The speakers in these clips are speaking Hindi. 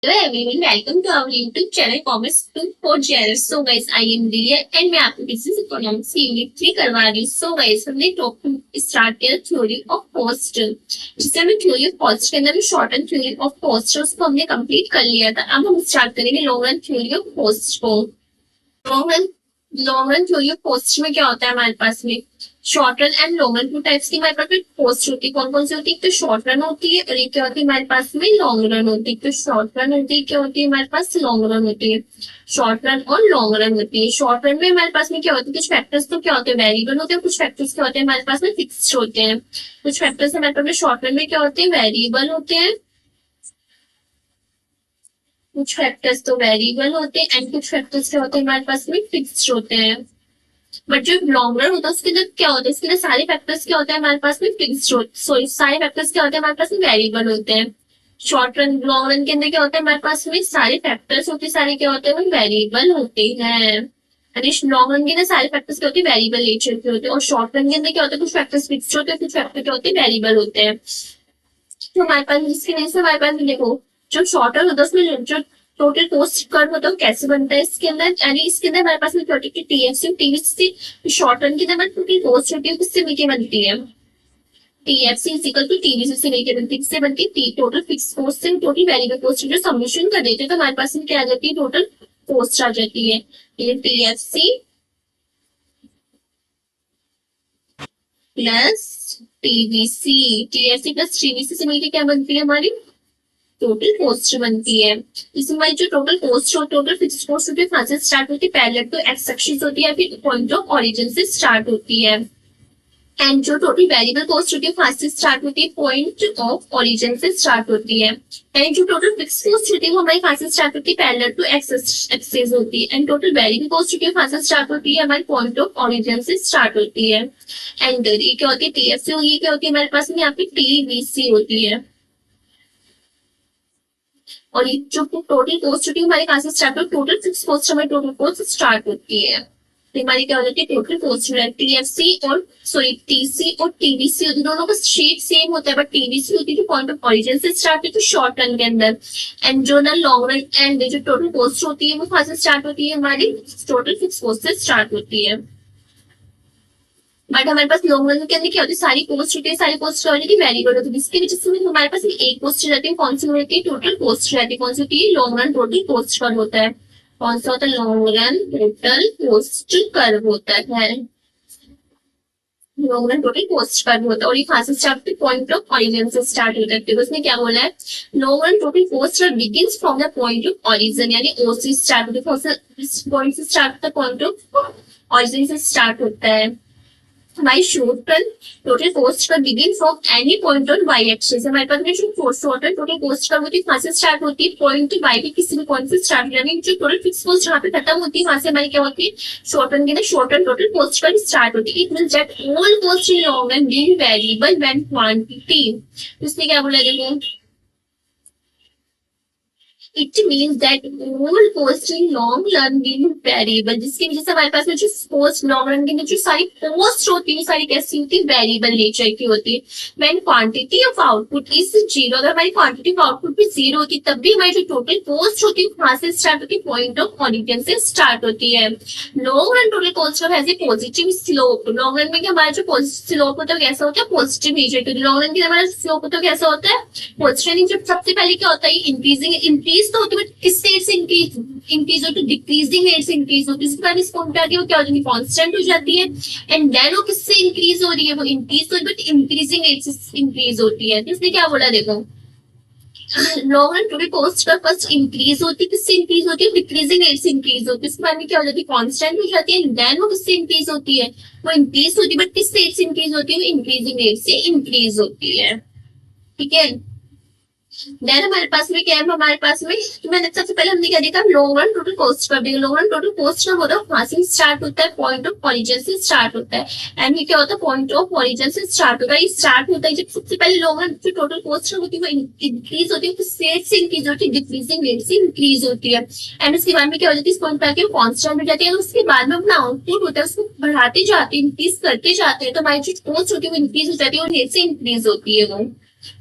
Hello everyone, welcome to our YouTube channel Commerce 2.0। So guys, I am Riya and मैं आपको बिजनेस इकोनॉमिक्स की यूनिट 3 करवा रही हूँ। So guys, हमने टॉपिक स्टार्ट किया थ्योरी ऑफ कॉस्ट, जिसे हमें थ्योरी ऑफ कॉस्ट के अंदर में short and theory of cost उसको हमने कंप्लीट कर लिया था। अब हम स्टार्ट करेंगे long run theory of cost को। Long run theory of cost में क्या होता है हमारे पास में short run and long run, two types की हमारे पास में कॉस्ट होती है। कौन कौन सी होती है? तो शॉर्ट रन होती है और ये क्या होती है हमारे पास में लॉन्ग रन होती है। तो शॉर्ट रन होती है, क्या होती है हमारे पास लॉन्ग रन होती है। शॉर्ट रन और लॉन्ग रन होती है। शॉर्ट रन में हमारे पास में क्या होता है, कुछ फैक्टर्स तो क्या होते हैं वेरिएबल होते हैं, कुछ फैक्टर्स क्या होते हैं हमारे पास में फिक्स्ड होते हैं। कुछ फैक्टर्स हमारे पास में शॉर्ट रन में क्या होते हैं वेरिएबल होते हैं, कुछ फैक्टर्स तो वेरिएबल होते हैं एंड कुछ फैक्टर्स क्या होते हैं हमारे पास में फिक्स्ड होते हैं। बट जो लॉन्ग रन होता है उसके अंदर क्या होता है, इसके अंदर सारे फैक्टर्स क्या होते हैं हमारे पास में फिक्स्ड होते, सॉरी सारे फैक्टर्स क्या होते हैं हमारे पास में वेरिएबल होते हैं। शॉर्ट रन लॉन्ग रन के अंदर क्या होता है हमारे पास में सारे फैक्टर्स होते हैं, सारे क्या होते हैं वो वेरिएबल होते हैं। लॉन्ग रन के अंदर सारे फैक्टर्स क्या होते हैं वेरिएबल नेचर के होते हैं और शॉर्ट रन के अंदर क्या होता है कुछ फैक्टर्स फिक्स्ड होते हैं, कुछ फैक्टर क्या होते हैं वेरिएबल होते हैं। तो हमारे पास इसके वजह से हमारे पास देखो जो शॉर्ट रन होता है उसमें जो टोटल कॉस्ट कर्व होता है कैसे बनता है इसके अंदर, यानी इसके अंदर हमारे पास में टीएफसी और टीवीसी शॉर्ट रन के अंदर टोटल कॉस्ट होती है किससे मिलकर बनती है, TFC is equal to TVC से मिलकर बनती है। किससे बनती है? टोटल फिक्स कॉस्ट से टोटल वेरिएबल कॉस्ट जो सब्मिशन कर देते हैं तो हमारे पास में क्या आ जाती है टोटल कॉस्ट आ जाती है। ये TFC plus TVC, TFC plus TVC से मिलकर क्या बनती है हमारी टोटल कॉस्ट बनती है। इसमें हमारी जो टोटल कॉस्ट और टोटल फिक्स्ड कॉस्ट होती है कहां से स्टार्ट होती है, पहले तो एक्स एक्सिस होती है फिर पॉइंट ऑफ ओरिजिन से स्टार्ट होती है। एंड जो टोटल वेरिएबल कॉस्ट होती है कहां से स्टार्ट होती है, पॉइंट ऑफ ओरिजिन से स्टार्ट होती है। एंड जो टोटल फिक्स्ड कॉस्ट होती है वो हमारी कहां से स्टार्ट होती है, पैरेलल टू एक्स एक्सिस होती है। एंड टोटल वेरिएबल कॉस्ट होती है कहां से स्टार्ट होती है, हमारी पॉइंट ऑफ ओरिजिन से स्टार्ट होती है। एंड ये क्या होती है टीएफसी और ये क्या होती है हमारे पास में यहाँ पे टीवीसी होती है। और ये जो टोटल कॉस्ट होती है हमारे कहां से स्टार्ट होती है, टोटल फिक्स कॉस्ट हमारी टोटल कॉस्ट स्टार्ट होती है। तो हमारी क्या हो जाती है टोटल कॉस्ट टीएफसी और सॉरी टीसी और टीवीसी होती है, दोनों का शेप सेम होता है बट टीवीसी होती है जो पॉइंट ऑफ ओरिजिन से स्टार्ट होती है शॉर्ट रन के अंदर। एंड जो ना लॉन्ग रन एंड जो टोटल कॉस्ट होती है वो कहां से स्टार्ट होती है, हमारी टोटल फिक्स कॉस्ट से स्टार्ट होती है। बट हमारे पास लॉन्ग रन के अंदर क्या होती है सारी कॉस्ट होती है, सारी कॉस्ट क्या होती है वेरिएबल होती है, जिसकी वजह से हमारे पास एक कॉस्ट रहती है, कौन सी होती है टोटल कॉस्ट रहती है, कौन सी होती है long run total cost curve होता है। कौन सा होता है long run total cost curve होता है, long run total cost curve होता है। और ये कहां से स्टार्ट होता है, पॉइंट ऑफ ओरिजिन से स्टार्ट होता है। उसने क्या बोला है long run total cost curve begins from the point of origin, यानी ओ से स्टार्ट होता है, कौन सा पॉइंट से स्टार्ट होता है, पॉइंट ऑफ ओरिजिन से स्टार्ट होता है। हमारी शॉर्ट रन टोटल कॉस्ट का begin from any point on Y axis, हमारे पास में जो शॉर्ट रन टोटल कॉस्ट का होती है कहां से स्टार्ट होती है, पॉइंट वाई के किसी भी पॉइंट से स्टार्ट होती है, यानी जो टोटल फिक्स कॉस्ट जहां पे खत्म होती है वहां से हमारी क्या होती है शॉर्ट रन के लिए शॉर्ट रन टोटल कॉस्ट का स्टार्ट होती है। It means that all cost in long run being variable when quantity, इसने क्या बोला देखो it means that all cost in long run will variable, जिसकी वजह से हमारे पास में जो कॉस्ट लॉन्ग रन के अंदर जो सारी कॉस्ट होती है सारी कैसी होती है वेरिएबल नेचर की होती है। When quantity of output is zero, अगर हमारी क्वांटिटी ऑफ आउटपुट भी जीरो होती है तब भी हमारी जो टोटल कॉस्ट होती है वहां से स्टार्ट होती है पॉइंट ऑफ ओरिजिन से स्टार्ट होती है। Long run total cost has a positive slope, long run में हमारा जो पॉजिटिव स्लोप होता है कैसा होता है पॉजिटिव नेचर का, लॉन्ग रन के हमारा स्लोप होता है कैसा होता है पॉजिटिव। जब सबसे पहले क्या होता है इंक्रीजिंग इंक्रीज तो होती है बट किस रेट से इंक्रीज होती है, डिक्रीजिंग रेट से इंक्रीज होती है, इसके बाद इस पॉइंट पे आती है वो क्या हो जाती है कांस्टेंट हो जाती है। एंड देन वो किससे इंक्रीज हो रही है, वो इंक्रीज तो बट इंक्रीजिंग रेट से इंक्रीज होती है। तो इसने क्या बोला देखो लॉन्ग रन टोटल कॉस्ट का फर्स्ट इंक्रीज होती है, किससे इंक्रीज होती है डिक्रीजिंग रेट से इंक्रीज होती है, इसके बाद में क्या हो जाती है कांस्टेंट हो जाती है। देन वो किससे इंक्रीज होती है, वो इंक्रीज होती है बट किस रेट से इंक्रीज होती है, वो इंक्रीजिंग रेट से इंक्रीज होती है। ठीक है देन हमारे पास में क्या है, हमारे पास में तो मैंने सबसे पहले हमने क्या देखा लॉन्ग रन टोटल कॉस्ट कर दिया। लॉन्ग रन टोटल कॉस्ट का होता है वहां से स्टार्ट होता है पॉइंट ऑफ ओरिजिन से स्टार्ट होता है। एंड ये क्या होता है पॉइंट ऑफ ओरिजिन से स्टार्ट होता है, स्टार्ट होता है जब सबसे पहले लॉन्ग रन जो टोटल कॉस्ट होती है वो इंक्रीज होती है तो रेट से इंक्रीज होती है डिक्रीजिंग रेट से इंक्रीज होती है। एंड उसके बाद में क्या हो जाती है इस पॉइंट पे आके कॉन्स्टेंट हो जाती है, उसके बाद में अपना आउटपुट होता है उसको बढ़ाते जाते हैं इंक्रीज करते जाते हैं तो हमारी जो कॉस्ट होती है वो इंक्रीज हो जाती है और रेट से इंक्रीज होती है वो।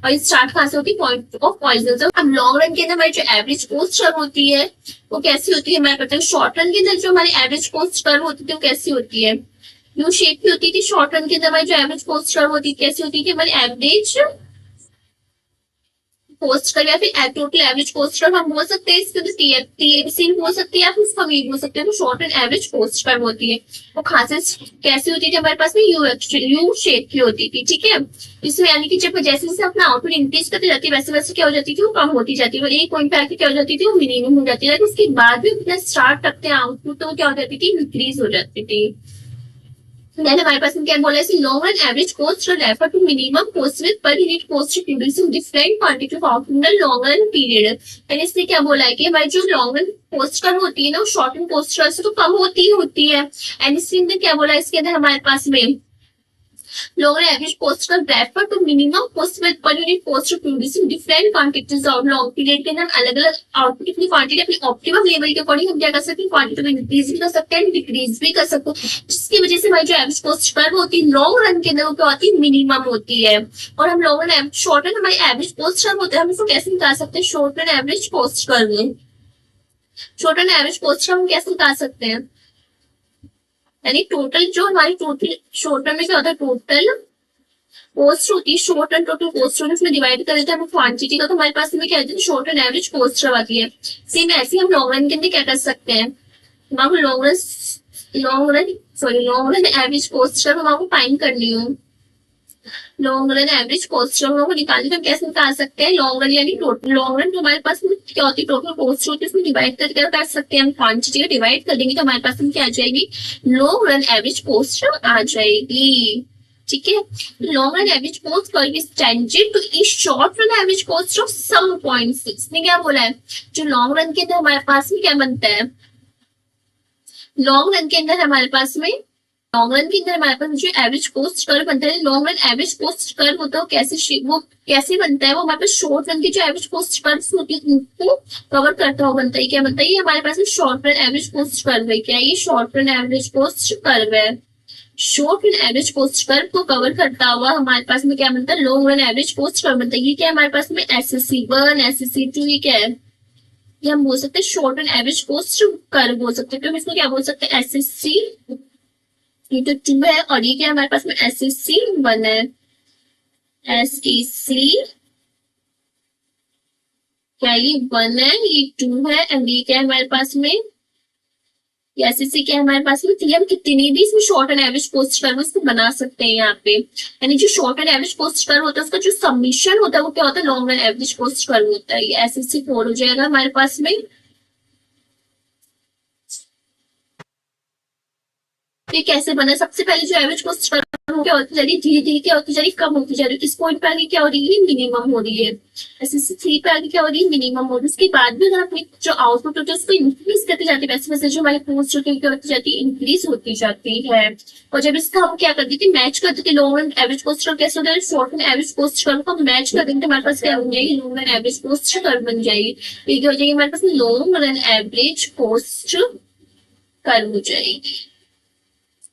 और स्टार्ट कहाँ से होती है, पॉइंट ऑफ पॉइजन से। अब लॉन्ग रन के अंदर हमारी जो एवरेज कोस्ट कर्व होती है वो कैसी होती है, हमारे पता है शॉर्ट रन के अंदर जो हमारी एवरेज कोस्ट कर्व होती थी वो कैसी होती है, यू शेप की होती थी। शॉर्ट रन के अंदर हमारी जो एवरेज कोस्ट कर्व होती थी कैसी होती थी, हमारी एवरेज कोस्ट कर्व या फिर टोटल एवरेज कोस्ट कर्व हम बोल सकते हैं, इसके टीएबीसी बोल सकते हैं या फिर उसका वी बोल सकते हैं। तो short and average cost curve होती है वो खास कैसी होती थी, हमारे पास में यू शेप की होती थी, ठीक है। इसमें यानी कि जब जैसे जैसे अपना आउटपुट इंक्रीज करती जाती है वैसे वैसे क्या हो जाती थी, वो कम होती जाती है। वो एक पॉइंट पे आके क्या हो जाती थी, वो मिनिमम हो जाती है। उसके बाद भी अपना स्टार्ट रखते हैं आउटपुट तो क्या हो जाती थी, इंक्रीज हो जाती थी। Then हमारे पास में क्या बोला है, long and average cost refer to minimum cost with per unit cost producing different quantity of output in the long run period. And इसने क्या बोला है कि हमारी जो लॉन्ग रन कॉस्ट कर होती है ना, वो शॉर्ट रन कॉस्ट से तो कम होती ही होती है। एंड इसके अंदर क्या बोला है, इसके अंदर हमारे पास में longer average cost का refer to minimum cost with per unit cost of producing different quantities और long period के अंदर अलग अलग आउटपुट की क्वांटिटी अपनी ऑप्टिमम लेवल के अकॉर्डिंग हम क्या कर सकते हैं, क्वांटिटी में इंक्रीज भी कर सकते हैं, डिक्रीज भी कर सकते हैं, जिसकी वजह से हमारी जो एवरेज कॉस्ट कर्व होती है लॉन्ग रन के अंदर वो क्या होती है, मिनिमम होती है। और हम लॉन्ग रन शॉर्ट रन हमारी एवरेज कॉस्ट कर्व होता है, हम इसको कैसे निकाल सकते हैं, short run average cost curve. Short run average cost curve हम कैसे निकाल सकते हैं, यानी टोटल जो हमारी टोटल शॉर्ट रन में क्या होता है, टोटल कॉस्ट होती है, शॉर्ट रन टोटल कॉस्ट होती है, उसमें डिवाइड कर देते हैं हम क्वांटिटी का, तो हमारे पास में क्या होती है, शॉर्ट रन एवरेज कॉस्ट आती है। सेम ऐसे हम लॉन्ग रन के अंदर क्या कर सकते हैं, हम लॉन्ग रन एवरेज कॉस्ट हम आपको फाइंड करनी हो, लॉन्ग रन एवरेज कॉस्ट को निकालने हम कैसे निकाल सकते हैं, लॉन्ग रन यानी टोटल लॉन्ग रन जो हमारे पास क्या होती है, टोटल कॉस्ट होती है, उसमें डिवाइड करके कर सकते हैं हम, क्वांटिटी का डिवाइड कर देंगे तो हमारे पास में क्या आ जाएगी, लॉन्ग रन एवरेज कॉस्ट आ जाएगी, ठीक है। Long run average cost curve is tangent to the short run average cost of some points. इसने क्या बोला है, जो लॉन्ग रन के अंदर हमारे पास में क्या बनता है, लॉन्ग रन के अंदर हमारे पास में लॉन्ग रन के अंदर हमारे पास जो एवरेज कॉस्ट कर्व बनता है, long run average cost curve होता है वो कैसे बनता है, वो हमारे पास शॉर्ट रन की जो एवरेज कॉस्ट कर्व होती है उनको कवर करता हुआ बनता है। क्या बनता है, ये हमारे पास short run average cost curve है। क्या ये short run average cost curve है, short run average cost curve को कवर करता हुआ हमारे पास में क्या बनता है, long run average cost curve बनता है। ये क्या है हमारे पास में, SSC1 SSC2, ये क्या है, ये हम बोल सकते हैं short run average cost curve बोल सकते हैं। तो हम इसको क्या बोल सकते हैं, SSC, ये तो 2 है, और ये क्या हमारे पास में SSC1 है, SEC क्या ये 1 है, ये 2 है, एंड ये क्या है हमारे पास में, SEC क्या है हमारे पास में, हम कितनी भी इसमें short and average cost curve इसको बना सकते हैं यहाँ पे। यानी जो short and average cost curve होता है उसका जो सबमिशन होता है वो क्या होता है, long and average cost curve होता है। ये SSC4 हो जाएगा हमारे पास में। ये कैसे बना, सबसे पहले जो एवरेज कॉस्ट कर्व क्या होती जा रही है, धीरे धीरे क्या होती जा रही है, कम होती जा रही है, किस पॉइंट पे आगे क्या हो रही है, मिनिमम हो रही है, SSC3 पे आगे क्या हो रही है, मिनिमम हो रही है। उसके बाद भी अगर अपनी जो आउटपुट होती है उसको इंक्रीज करते जाते हैं वैसे वैसे जो हमारी पोस्ट होती है क्या होती जाती है, इंक्रीज होती जाती है। और जब इसका हम क्या करते थे, मैच करते थे long run average cost curve कैसे होता है, short run average cost curve को मैच कर देंगे तो हमारे पास क्या बन जाएगी, long run average cost curve बन जाएगी। ये क्या हो जाएगी हमारे पास, long run average cost curve हो जाएगी।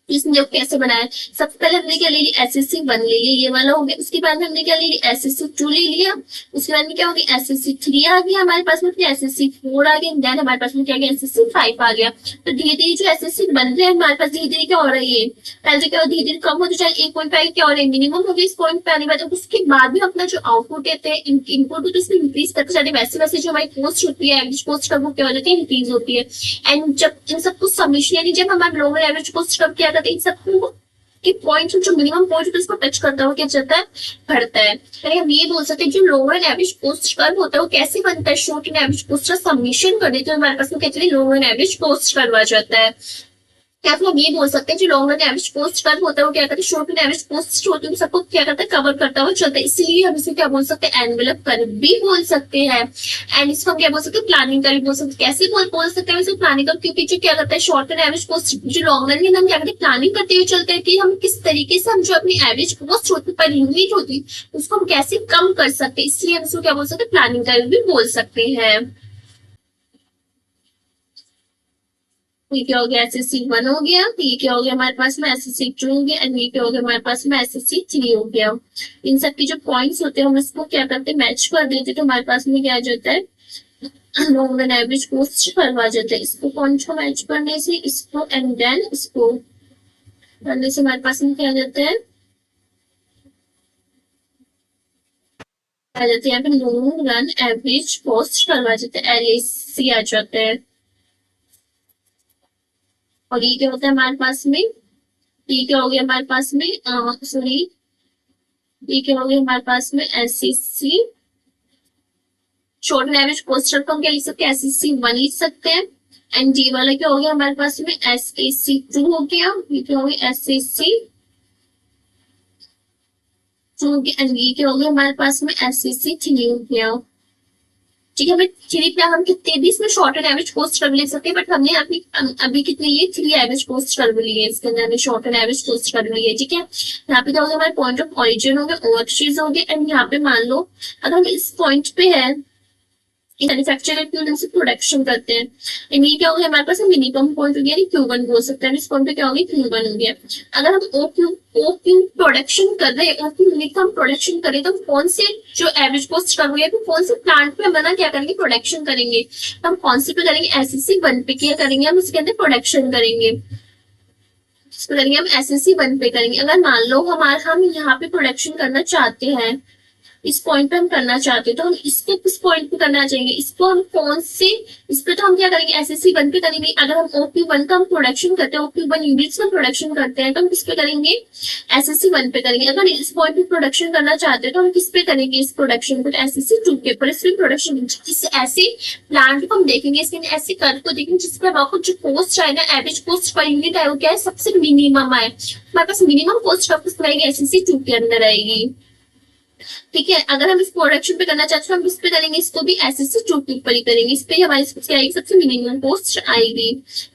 इसने कैसे बनाया, सबसे पहले हमने क्या ले लिया, SSC1 ले लिया, ये वाला हो गया। उसके बाद हमने क्या ले लिया, SSC2 ले लिया। उसके बाद में क्या हो गया, SSC3 आ गया हमारे पास में, फिर SSC4 आ गया, देन हमारे पास में क्या गया, SSC5 आ गया। तो धीरे धीरे जो SSC बन रहे हैं हमारे पास धीरे धीरे क्या हो रही है, पहले क्या धीरे धीरे कम होते जाए, एक पॉइंट पे क्या हो रहा है, मिनिमम हो गया इस पॉइंट पे आने बाद। उसके बाद भी अपना जो आउटपुट देते हैं इनपुट होती है उसमें इंक्रीज करते जाते हैं, वैसे वैसे जो हमारी पोस्ट होती है एवरेज पोस्ट का वो क्या हो जाती है, इंक्रीज होती है। एंड जब इन सबको सबमिशन यानी जब हमारे लोअर एवरेज पोस्ट कब क्या करते हैं, इन सबको कि पॉइंट जो मिनिमम पॉइंट होता है उसको टच करता हुआ क्या चलता है, बढ़ता है। यानी हम ये बोल सकते हैं जो लोअर एवरेज पोस्ट कर्व होता है वो कैसे बनता है, शॉर्ट एंड एवरेज पोस्ट का सबमिशन कर देते हैं हमारे पास में क्या चलिए लोअर एवरेज पोस्ट कर्व आ जाता है। या फिर हम ये बोल सकते हैं जो long run average post curve होता है वो क्या करता है, शॉर्ट रन एवरेज पोस्ट होती है सबको क्या करता है, कवर करता हुआ चलता है, इसलिए हम इसे क्या बोल सकते हैं, एनवेलप कर्व भी बोल सकते हैं। एंड इसको हम क्या बोल सकते हैं, प्लानिंग कर्व बोल सकते हैं। कैसे बोल सकते हैं इसको प्लानिंग कर्व, क्योंकि जो क्या करता है शॉर्ट रन एवरेज पोस्ट जो लॉन्ग रन में हम क्या करते हैं, प्लानिंग करते हुए चलते हैं कि हम किस तरीके से हम जो अपनी एवरेज पोस्ट होती है पर यूनिट होती है उसको हम कैसे कम कर सकते हैं, इसलिए हम इसको क्या बोल सकते हैं, प्लानिंग कर्व भी बोल सकते हैं। ये क्या हो गया, SSC1 हो गया, ये क्या हो गया हमारे पास में SSC2 हो गया, एंड ये क्या हो गया हमारे पास में SSC3 हो गया। इन सब के जो पॉइंट्स होते हैं हम इसको क्या करते हैं, मैच कर देते, तो हमारे पास में क्या आ जाता है, लॉन्ग रन एवरेज पोस्ट करवा जाता है। इसको कौन सा मैच करने से, इसको एंड देन इसको करने से हमारे पास में क्या आ जाता है, आ जाता है यहाँ पे लॉन्ग रन एवरेज पोस्ट करवा जाता है, LAC आ जाता है। और ये क्या होता है हमारे पास में, ये क्या हो गया हमारे पास में, सॉरी ये क्या हो गया हमारे पास में, SSC शॉर्ट एवरेज पोस्टर को हम क्या लिख सकते हैं, SSC1 लिख सकते हैं। एंड डी वाला क्या हो गया हमारे पास में, SSC2 हो गया, ये क्या हो गया SSC2 हो गया, एंड ये क्या हो गया हमारे पास में SSC3 हो गया। ठीक है, हमें थ्री पे हम कितने भी इसमें शॉर्ट एंड एवरेज पोस्ट कर ले सकते हैं, बट हमने अभी कितने लिए 3 एवरेज पोस्ट कर लिए, इसके अंदर हमने शॉर्ट एंड एवरेज पोस्ट कर लिए। ठीक है, यहाँ पे क्या हो गया हमारे पॉइंट ऑफ ऑरिजिन हो गया, और चीज हो गया, एंड यहाँ पे मान लो अगर हम इस पॉइंट पे है, मैन्युफैक्चरिंग से प्रोडक्शन करते हैं, एंड ये क्या हो गया हमारे पास मिनिमम पॉइंट हो गया, Q1 बोल सकते हैं, इस पॉइंट पे क्या हो गया Q1 हो गया। अगर हम OQ प्रोडक्शन कर रहे हैं, OQ यूनिट का हम प्रोडक्शन करें, तो कौन से जो एवरेज पोस्ट कर रहे हैं, तो कौन से प्लांट पे हम क्या करेंगे, प्रोडक्शन करेंगे, तो हम कौन से पे करेंगे, SSC1 पे क्या करेंगे, हम इसके अंदर प्रोडक्शन करेंगे, इस पे करेंगे हम SSC1 पे करेंगे। अगर मान लो हम यहाँ पे प्रोडक्शन करना चाहते हैं, इस पॉइंट पे हम करना चाहते हैं, तो हम इसको किस पॉइंट पे करना चाहिए, इसको हम कौन से, इस पे तो हम क्या करेंगे, SSC1 पे करेंगे। अगर हम OQ1 का हम प्रोडक्शन करते हैं, OQ1 यूनिट्स का प्रोडक्शन करते हैं, तो हम किस पे करेंगे, SSC1 पे करेंगे। अगर इस पॉइंट पे प्रोडक्शन करना चाहते हैं, तो हम किस पे करेंगे इस प्रोडक्शन को, SSC2 के ऊपर। इसमें प्रोडक्शन इस ऐसे प्लांट को हम देखेंगे, इसके ऐसे कर्व को देखेंगे जिसपे आपको जो कॉस्ट आए ना, एवरेज कॉस्ट पर यूनिट आए, वो क्या है, सबसे मिनिमम आए। हमारे पास मिनिमम कॉस्ट कब किस आएगी, SSC2 के अंदर आएगी। ठीक है, अगर हम इस प्रोडक्शन पे करना चाहते हैं, हम इस पे करेंगे, इसको भी SSC2 के ऊपर ही करेंगे, इस पे हमारी क्या आएगी, सबसे मिनिमम कॉस्ट आएगी।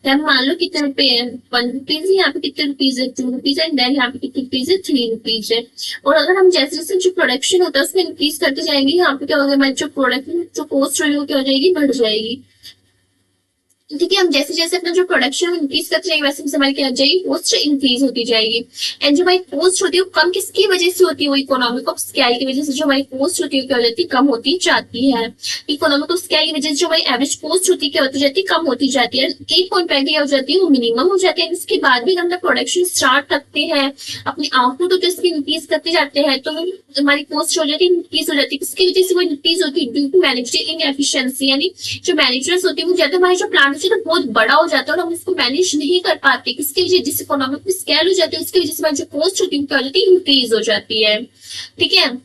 तो मान लो कितने रुपए है, 1 रुपीज है, यहाँ पे कितने रुपीज है, 2 रुपीज है, देन यहाँ पे कितने रुपीज है, 3 रुपीज है। और अगर हम जैसे जैसे जो प्रोडक्शन होता है उसमें इंक्रीज करते जाएंगे, यहाँ पे क्या होगा, हमारी जो प्रोडक्ट जो कॉस्ट रही है वो क्या हो जाएगी, बढ़ जाएगी। ठीक है, हम जैसे जैसे अपना जो प्रोडक्शन इंक्रीज करते जाएंगे, वैसे हमारी क्या हो जाएगी, कॉस्ट इंक्रीज होती जाएगी। एंड जो हमारी कॉस्ट होती है वो कम किसकी वजह से होती है, वो इकोनॉमिक ऑफ स्केल की वजह से जो हमारी कॉस्ट होती है क्या हो जाती है, कम होती जाती है। इकोनॉमिक ऑफ स्केल की वजह से जो हमारी एवरेज कॉस्ट होती है क्या होती जाती है, कम होती जाती है। एक पॉइंट पे क्या हो जाती है, वो मिनिमम हो जाती है। इसके बाद भी हम प्रोडक्शन स्टार्ट करते हैं, अपनी आउटपुट होती है उसकी इंक्रीज करते जाते हैं, तो हमारी कॉस्ट हो जाती है इंक्रीज हो जाती है। किसकी वजह से वो इंक्रीज होती है, due to manager in efficiency, यानी जो मैनेजर्स होते हैं वो ज्यादा, हमारे जो प्लांट होते हैं बहुत बड़ा हो जाता है और हम इसको मैनेज नहीं कर पाते, किसकी वजह, जिस इकोनॉमिक स्केल हो जाती है उसकी वजह से हमारी जो कॉस्ट होती है क्या हो जाती है, इंक्रीज हो जाती है। ठीक है,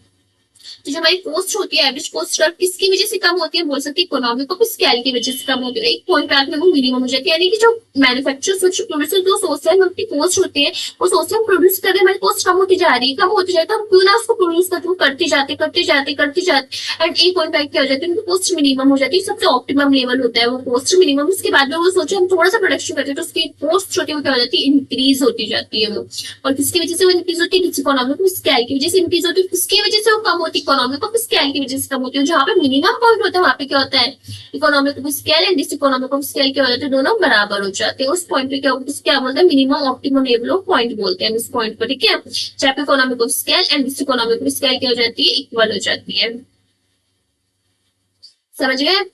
तो जो हमारी कॉस्ट होती है, एवरेज कॉस्ट कर्व किसकी वजह से कम होती है, बोल सकते हैं इकोनॉमिक ऑफ स्केल की वजह से कम होती है। एक पॉइंट पे आके वो मिनिमम हो जाती है, यानी कि जो मैन्युफैक्चरर्स प्रोड्यूसर जो सोचते हैं उनकी कॉस्ट होती है, वो सोचते हैं प्रोड्यूस कर रहे हैं, हमारी कॉस्ट कम होती जा रही है, कम होती जाए, तो हम क्यों ना उसको प्रोड्यूस करते जाते एंड एक पॉइंट पे क्या हो जाती है, उनकी कॉस्ट मिनिमम हो जाती है, सबसे ऑप्टिमम लेवल होता है वो कॉस्ट मिनिमम। उसके बाद में वो सोचे हम थोड़ा सा प्रोडक्शन करते हैं, तो उसकी कॉस्ट होती है वो क्या हो जाती है, इंक्रीज होती जाती है वो। और किसकी वजह से वो इंक्रीज होती है, इकोनॉमिक स्केल की वजह से इंक्रीज होती है। किसकी वजह से वो कम होती है, इकोनॉमिक ऑफ स्केल की वजह से कम होती है। जहाँ पे मिनिमम पॉइंट होता है वहां पे क्या होता है, economic of scale and diseconomic of scale क्या हो जाते हैं, दोनों बराबर हो जाते हैं। उस पॉइंट पे क्या बोलते हैं, minimum optimum level of point बोलते हैं इस पॉइंट पर। ठीक है, जहाँ पे economic of scale and diseconomic of scale क्या हो जाती है, इक्वल हो जाती है। समझ गए।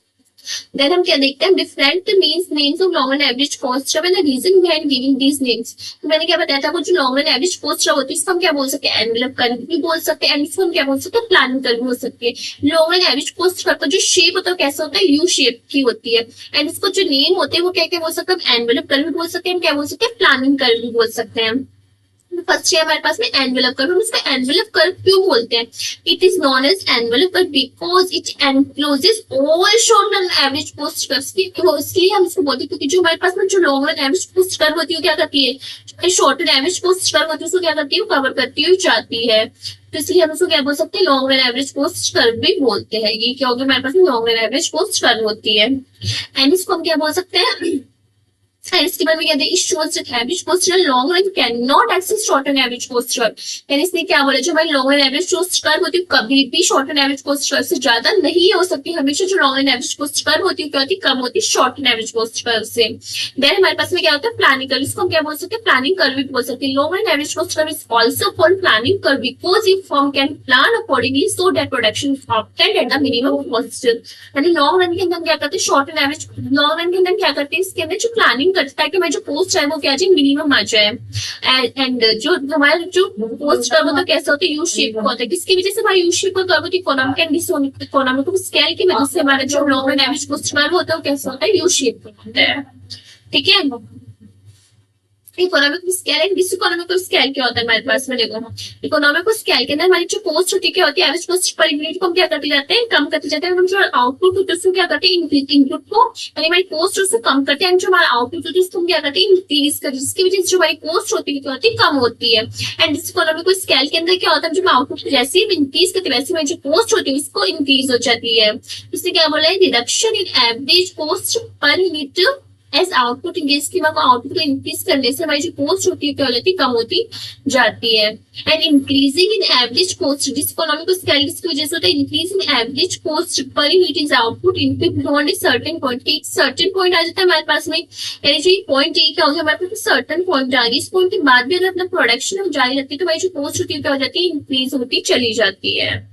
देन हम क्या देखते हैं, different means names of long and average cost and the reason behind giving these names. तो मैंने क्या बताया था, वो जो लॉन्ग एंड एवरेज कॉस्ट होती है इसको हम क्या बोल सकते हैं, एनवेलप कर्व भी बोल सकते हैं, एंड इसको हम क्या बोल सकते हैं, प्लानिंग कर्व भी बोल सकते हैं। Long and average cost curve का जो शेप होता है कैसा होता है, यू शेप की होती है, एंड इसको जो नेम होते हैं वो क्या क्या बोल सकते हैं, एनवेलप कर्व भी बोल सकते हैं, क्या बोल सकते हैं, प्लानिंग कर्व भी बोल सकते हैं। फर्स्ट है हमारे पास में एनवेलप कर्व। हम इसको एनवेलप कर्व क्यों बोलते हैं, it is known as envelope curve because it encloses all short run average cost curves. इसलिए हम इसको बोलते हैं क्योंकि जो हमारे पास में जो long run average cost curve होती है क्या करती है, short run average cost curve होती है उसको क्या करती है, कवर करती हुई जाती है। तो इसलिए हम उसको क्या बोल सकते हैं, long run average cost curve भी बोलते हैं। ये क्या होगा, हमारे पास में long run average cost curve होती है। एंड इसको हम क्या बोल सकते हैं, एंड इसके बाद में कहते हैं shows that average cost long run can not exceed short run average cost curve. यानी इसने क्या बोला, जो हमारी long run average cost curve होती है कभी भी short run average cost curve से ज्यादा नहीं हो सकती। हमेशा जो long run average cost curve होती है क्या होती है, कम होती है short run average cost curve से। देन हमारे पास में क्या होता है प्लानिंग कर्व, इसको हम क्या बोल सकते हैं, प्लानिंग कर्व भी बोल सकते हैं। Long run average cost curve is also called planning curve because if firm can plan accordingly so that production is obtained at the minimum cost. यानी लॉन्ग रन के अंदर हम क्या करते हैं, short run average long run के अंदर क्या करते हैं, इसके अंदर जो प्लानिंग करता है कि मैं जो पोस्ट है वो क्या जाए, मिनिमम आ जाए। एंड जो हमारा जो पोस्ट कर्व होता है कैसा होता है, यू शेप का होता है। किसकी वजह से हमारा यू शेप का कर्व होती है, इकोनॉमिक एंड इकोनॉमिक स्केल की वजह से हमारा जो long run average post curve होता है वो कैसा होता है, यू शेप का होता है। ठीक है, economic scale and diseconomic scale क्या होता है हमारे पास में, देखो इकोनॉमिक स्केल के अंदर हमारी जो कॉस्ट होती है क्या होती है, एवरेज कॉस्ट पर यूनिट को हम क्या करते जाते हैं, कम करते जाते हैं। हम जो आउटपुट होता है उसको क्या करते हैं, इनपुट को यानी हमारी कॉस्ट उसको कम करते हैं। जो हमारा आउटपुट होता है उसको हम क्या करते हैं, इंक्रीज करते हैं, जिसकी वजह से जो हमारी कॉस्ट होती है क्या होती है, कम होती है। एंड डिसइकोनॉमिक स्केल के अंदर क्या होता है, जो आउटपुट जैसे ही इंक्रीज करते हैं वैसे हमारी जो कॉस्ट होती है उसको इंक्रीज हो जाती है। इससे क्या बोला है, reduction in average cost per unit as output increase की आउटपुट को इंक्रीज करने से हमारी जो कॉस्ट होती है क्या होती है, कम होती जाती है। And increasing in average cost diseconomic scale की वजह से होता है, increase in average cost per unit is output input beyond a certain point. एक सर्टेन पॉइंट आ जाता है हमारे पास में, यानी जो पॉइंट ये क्या हो गया हमारे पास सर्टेन पॉइंट आ गई। इस पॉइंट के बाद भी अगर अपना प्रोडक्शन हम जारी रखते हैं तो हमारी जो कॉस्ट होती है क्या हो जाती है, इंक्रीज होती चली जाती है।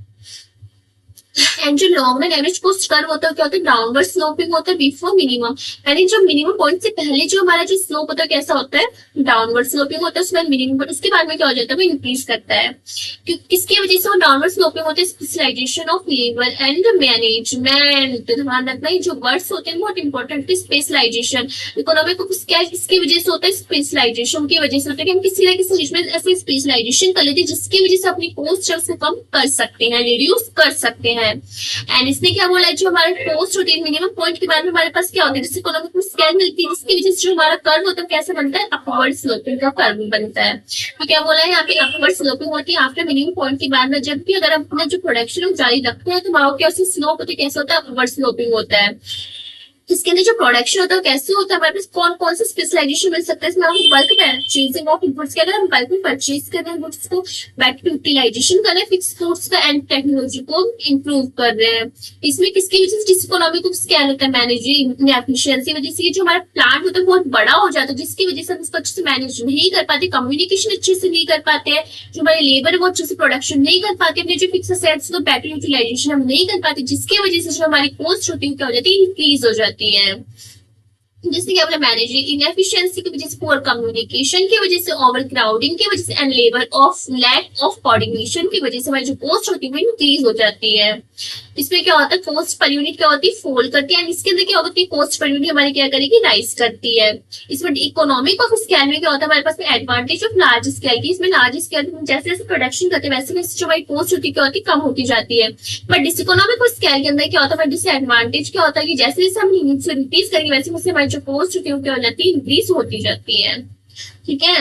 एंड जो long run average cost curve होता है क्या होता है, डाउनवर्ड स्लोपिंग होता है बिफोर मिनिमम। यानी जो मिनिमम पॉइंट से पहले जो हमारा जो स्लोप होता है कैसा होता है, डाउनवर्ड स्लोपिंग होता है। उसके बाद मिनिमम, उसके बाद में क्या हो जाता है, वो इंक्रीज करता है। किसकी वजह से वो डाउनवर्ड स्लोपिंग होता है, specialisation of labour and management. ध्यान रखना ये जो वर्ड्स होते हैं बहुत इंपॉर्टेंट है। स्पेशलाइजेशन इकोनॉमिक क्या इसकी वजह से होता है, स्पेशलाइजेशन की वजह से होता है कि हम किसी ना किसी चीज में ऐसे स्पेशलाइजेशन कर लेते हैं जिसकी वजह से अपनी कॉस्ट उसको कम कर सकते हैं, रिड्यूस कर सकते हैं। एंड इसने क्या बोला है, जो हमारा कॉस्ट होती है मिनिमम पॉइंट के बाद में हमारे पास क्या होता है, जिससे इकोनॉमिक में स्केल मिलती है, जिसकी वजह से जो हमारा कर्व होता है कैसे बनता है, अपवर्ड स्लोपिंग का कर्व बनता है। तो क्या बोला है यहाँ पे, अपवर्ड स्लोपिंग होती है आफ्टर मिनिमम पॉइंट के बाद में। जब भी अगर हम अपना जो प्रोडक्शन जारी रखते हैं तो हमारा क्या स्लोप होता है, कैसे होता है, अपवर्ड स्लोपिंग होता है। इसके अंदर जो प्रोडक्शन होता है कैसे होता है, हमारे पास कौन कौन से स्पेशलाइजेशन मिल सकता है, इसमें हम बल्क परचेजिंग ऑफ इनपुट्स के, अगर हम बल्क में परचेज कर रहे हैं गुड्स को, बेटर यूटिलाइजेशन कर रहे हैं फिक्स कोर्स का एंड टेक्नोलॉजी को इंप्रूव कर रहे हैं। इसमें किसकी वजह से डिसइकोनॉमिक स्केल होता है, मैनेजिंग एफिशिएंसी वजह से। जो हमारा प्लांट होता है बहुत बड़ा हो जाता है जिसकी वजह से हम इसको अच्छे से मैनेज नहीं कर पाते, कम्युनिकेशन अच्छे से नहीं कर पाते हैं, जो हमारे लेबर है वो अच्छे से प्रोडक्शन नहीं कर पाते, अपने जो फिक्स असेट्स को बेटर यूटिलाइजेशन हम नहीं कर पाते, जिसकी वजह से जो हमारी कॉस्ट होती है क्या हो जाती है, इंक्रीज हो जाती है। जैसे क्या बोला, मैनेजिंग इनएफिशिएंसी की वजह से, पुअर कम्युनिकेशन की वजह से, ओवर क्राउडिंग की वजह से and labour of lack of coordination की वजह से हमारी जो कॉस्ट होती है वो इंक्रीज हो जाती है। इसमें क्या होता है, कॉस्ट पर यूनिट क्या होती है, फॉल करती है। इसके अंदर क्या होती है, कॉस्ट पर यूनिट हमारी क्या करेगी, राइज करती है। इसमें इकोनॉमिक ऑफ स्केल में क्या होता है, हमारे पास एडवांटेज ऑफ लार्ज स्केल की। इसमें लार्ज स्केल जैसे जैसे प्रोडक्शन करते हैं वैसे वैसे जो हमारी कॉस्ट होती है क्या होती है, कम होती जाती है। बट डिसइकोनॉमिक स्केल के अंदर क्या होता है, डिसएडवांटेज क्या होता है कि जैसे जैसे हम यूनिट से इंक्रीज करेंगे वैसे वैसे हमारी जो कॉस्ट होती है क्या हो जाती है, इंक्रीज होती जाती है। ठीक है,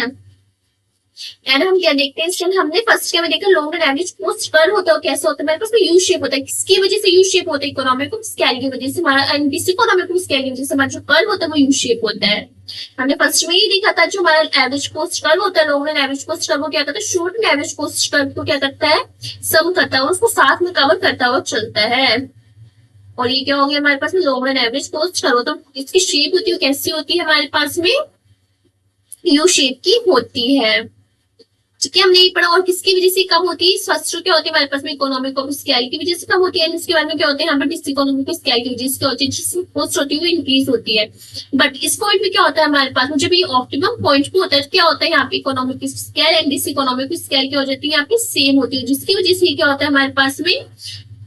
एंड हम क्या देखते हैं, इसके हमने फर्स्ट क्या में देखा, long run average cost curve होता है कैसा होता है, हमारे पास यू शेप होता है। किसकी वजह से यू शेप होता है, इकोनॉमिक स्केल की वजह से हमारा, एंड डिसइकोनॉमिक स्केल की वजह से हमारा जो कर्व होता है वो यू शेप होता है। हमने फर्स्ट में ही देखा था, जो हमारा एवरेज कॉस्ट कर्व होता है, long run average cost curve क्या करता है, short run average cost curve को क्या करता है, सम करता है, उसको साथ में कवर करता हुआ चलता है। और ये क्या हो गया हमारे पास में, long run average cost curve. तो इसकी शेप होती है कैसी होती है हमारे पास में, यू शेप की होती है। ठीक है, हमने ये पढ़ा। और किसकी वजह से कम होती है, फर्स्ट क्या होती है हमारे पास में, इकोनॉमिक ऑफ स्केल की वजह से कम होती है। इसके बाद में क्या होते हैं, यहाँ पर डिसइकोनॉमिक स्केल की वजह से क्या होती है, जिसकी कॉस्ट होती है वो इंक्रीज होती है। बट इस पॉइंट में क्या होता है हमारे पास में, जब ये ऑप्टिमम पॉइंट पे होता है क्या होता है, यहाँ पे economic scale and diseconomic scale क्या हो जाती है, यहाँ पे सेम होती है, जिसकी वजह से क्या होता है हमारे पास में,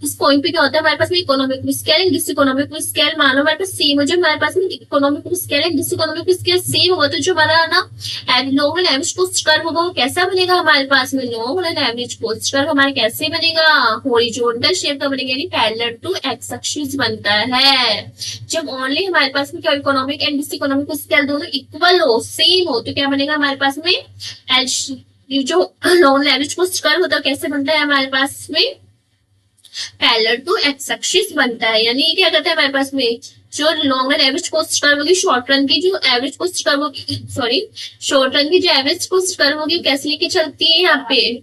इस पॉइंट पे क्या होता है हमारे पास में, economic scale and diseconomic scale मान लो हमारे पास सेम हो। जब हमारे पास में economic scale and diseconomic scale same होगा तो जो हमारा ना long run average cost curve होगा वो कैसा बनेगा हमारे पास में, long run average cost curve हमारे कैसे बनेगा, हॉरिजॉन्टल शेप का बनेगा, यानी पैरेलल टू एक्स एक्सिस बनता है। जब ओनली हमारे पास में क्या, इकोनॉमिक एंड डिसइकोनॉमिक स्केल दोनों इक्वल हो, सेम हो, तो क्या बनेगा हमारे पास में, ये जो long run average cost curve होता है कैसे बनता है हमारे पास में, पैरेलल टू एक्स एक्सिस बनता है। यानी क्या करता है हमारे पास में, जो long run average cost curve होगी, शॉर्ट रन की जो एवरेज कोस्ट कर्व होगी, सॉरी शॉर्ट रन की जो एवरेज कोस्ट कर्व होगी वो कैसे लेके चलती है, यहाँ पे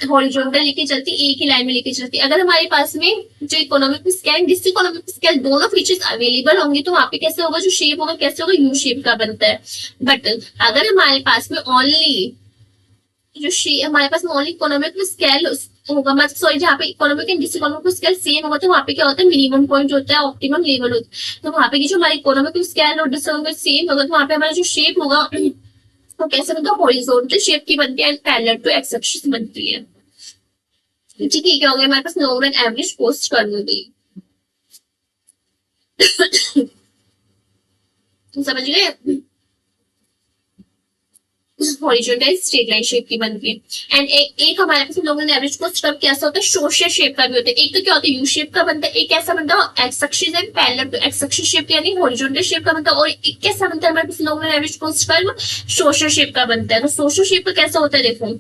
हॉरिजॉन्टल लेके चलती है, एक ही लाइन में लेके चलती है। अगर हमारे पास में जो economic scale diseconomic scale दोनों फीचर्स अवेलेबल होंगे तो वहां पे कैसे होगा, जो शेप होगा कैसे होगा, यू शेप का बनता है। बट अगर हमारे पास में ओनली जो हमारे पास में ओनली इकोनॉमिक स्केल होगा, मतलब सॉरी जहाँ पे economic and diseconomic scale same होगा तो वहाँ पे क्या होता है, मिनिमम पॉइंट होता है, ऑप्टिमम लेवल होता है। तो वहाँ पे जो हमारी इकोनॉमिक स्केल और डिस इकोनॉमिक सेम होगा तो वहाँ पे हमारा जो शेप होगा वो कैसे बनता है, हॉरिजॉन्टल शेप की बनती है and parallel to X axis बनती है। ठीक है, क्या हो गया हमारे पास long run average cost curve हो गई। समझ गए, हॉरिजॉन्टल स्ट्रेट लाइन शेप की बनती है। एंड एक हमारे पास long run average cost curve कैसा होता है, शोर्शर शेप का भी होता है। एक तो क्या होता है, यू शेप का बनता है, एक कैसा बनता है, X axis and parallel to X axis shape यानी हॉरिजॉन्टल शेप का बनता है। और एक कैसा बनता है हमारे पास long run average cost curve, शोर्शर शेप का बनता है। तो शोर्शर शेप का कैसा होता है, देखो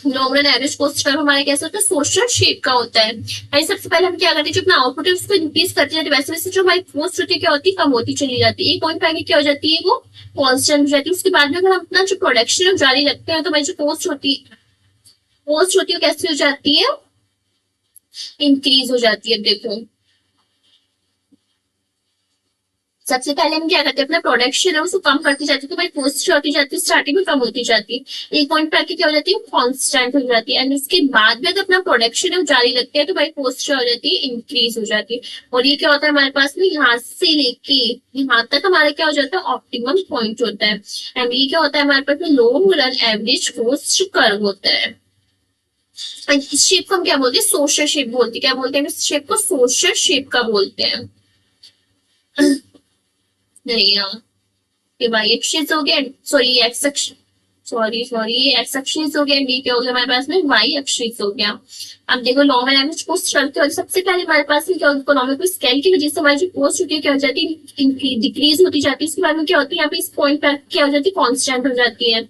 long run average cost curve हमारा कैसा होता है, सोशल शेप का होता है। यानी सबसे पहले हम क्या करते हैं, जो अपना आउटपुट है उसको इंक्रीज करते जाते हैं, वैसे वैसे जो हमारी पोस्ट होती है क्या होती है, कम होती चली जाती है। एक पॉइंट पे आगे क्या हो जाती है, वो कांस्टेंट हो जाती है। उसके बाद में अगर हम अपना जो प्रोडक्शन जारी रखते हैं तो हमारी जो पोस्ट होती है कैसी हो जाती है, इंक्रीज हो जाती है। देखो सबसे पहले हम क्या करते हैं, अपना प्रोडक्शन है उसको कम करती जाती है तो भाई पोस्ट होती जाती है, स्टार्टिंग में कम होती जाती है। एक पॉइंट पर आके क्या हो जाती है, कांस्टेंट हो जाती है। एंड उसके बाद में अगर अपना प्रोडक्शन है वो जारी रखते हैं तो भाई पोस्ट हो जाती है, इंक्रीज हो जाती है। और ये क्या होता है हमारे पास में, यहाँ से लेके यहाँ तक हमारा क्या हो जाता है, ऑप्टिमम पॉइंट होता है। एंड ये क्या होता है हमारे पास में, long run average post curve होता है। इस शेप को हम क्या बोलते हैं, सोशल शेप बोलते हैं। क्या बोलते हैं, इस शेप को सोशल शेप का बोलते हैं। नहीं यार, ये वाई एक्सिस हो गया, sorry x axis, sorry x axis हो गया, बी क्या हो गया हमारे पास में, वाई एक्सिस हो गया। अब देखो लॉन्ग रन एवरेज पोस्ट करते हो, सबसे पहले हमारे पास में क्या होता है, इकोनॉमिक स्केल की वजह से हमारी जो पोस्ट होती है क्या हो जाती है, डिक्रीज होती जाती है। इसके बाद में क्या होती है, यहाँ पे इस पॉइंट पर क्या हो जाती है, कांस्टेंट हो जाती है।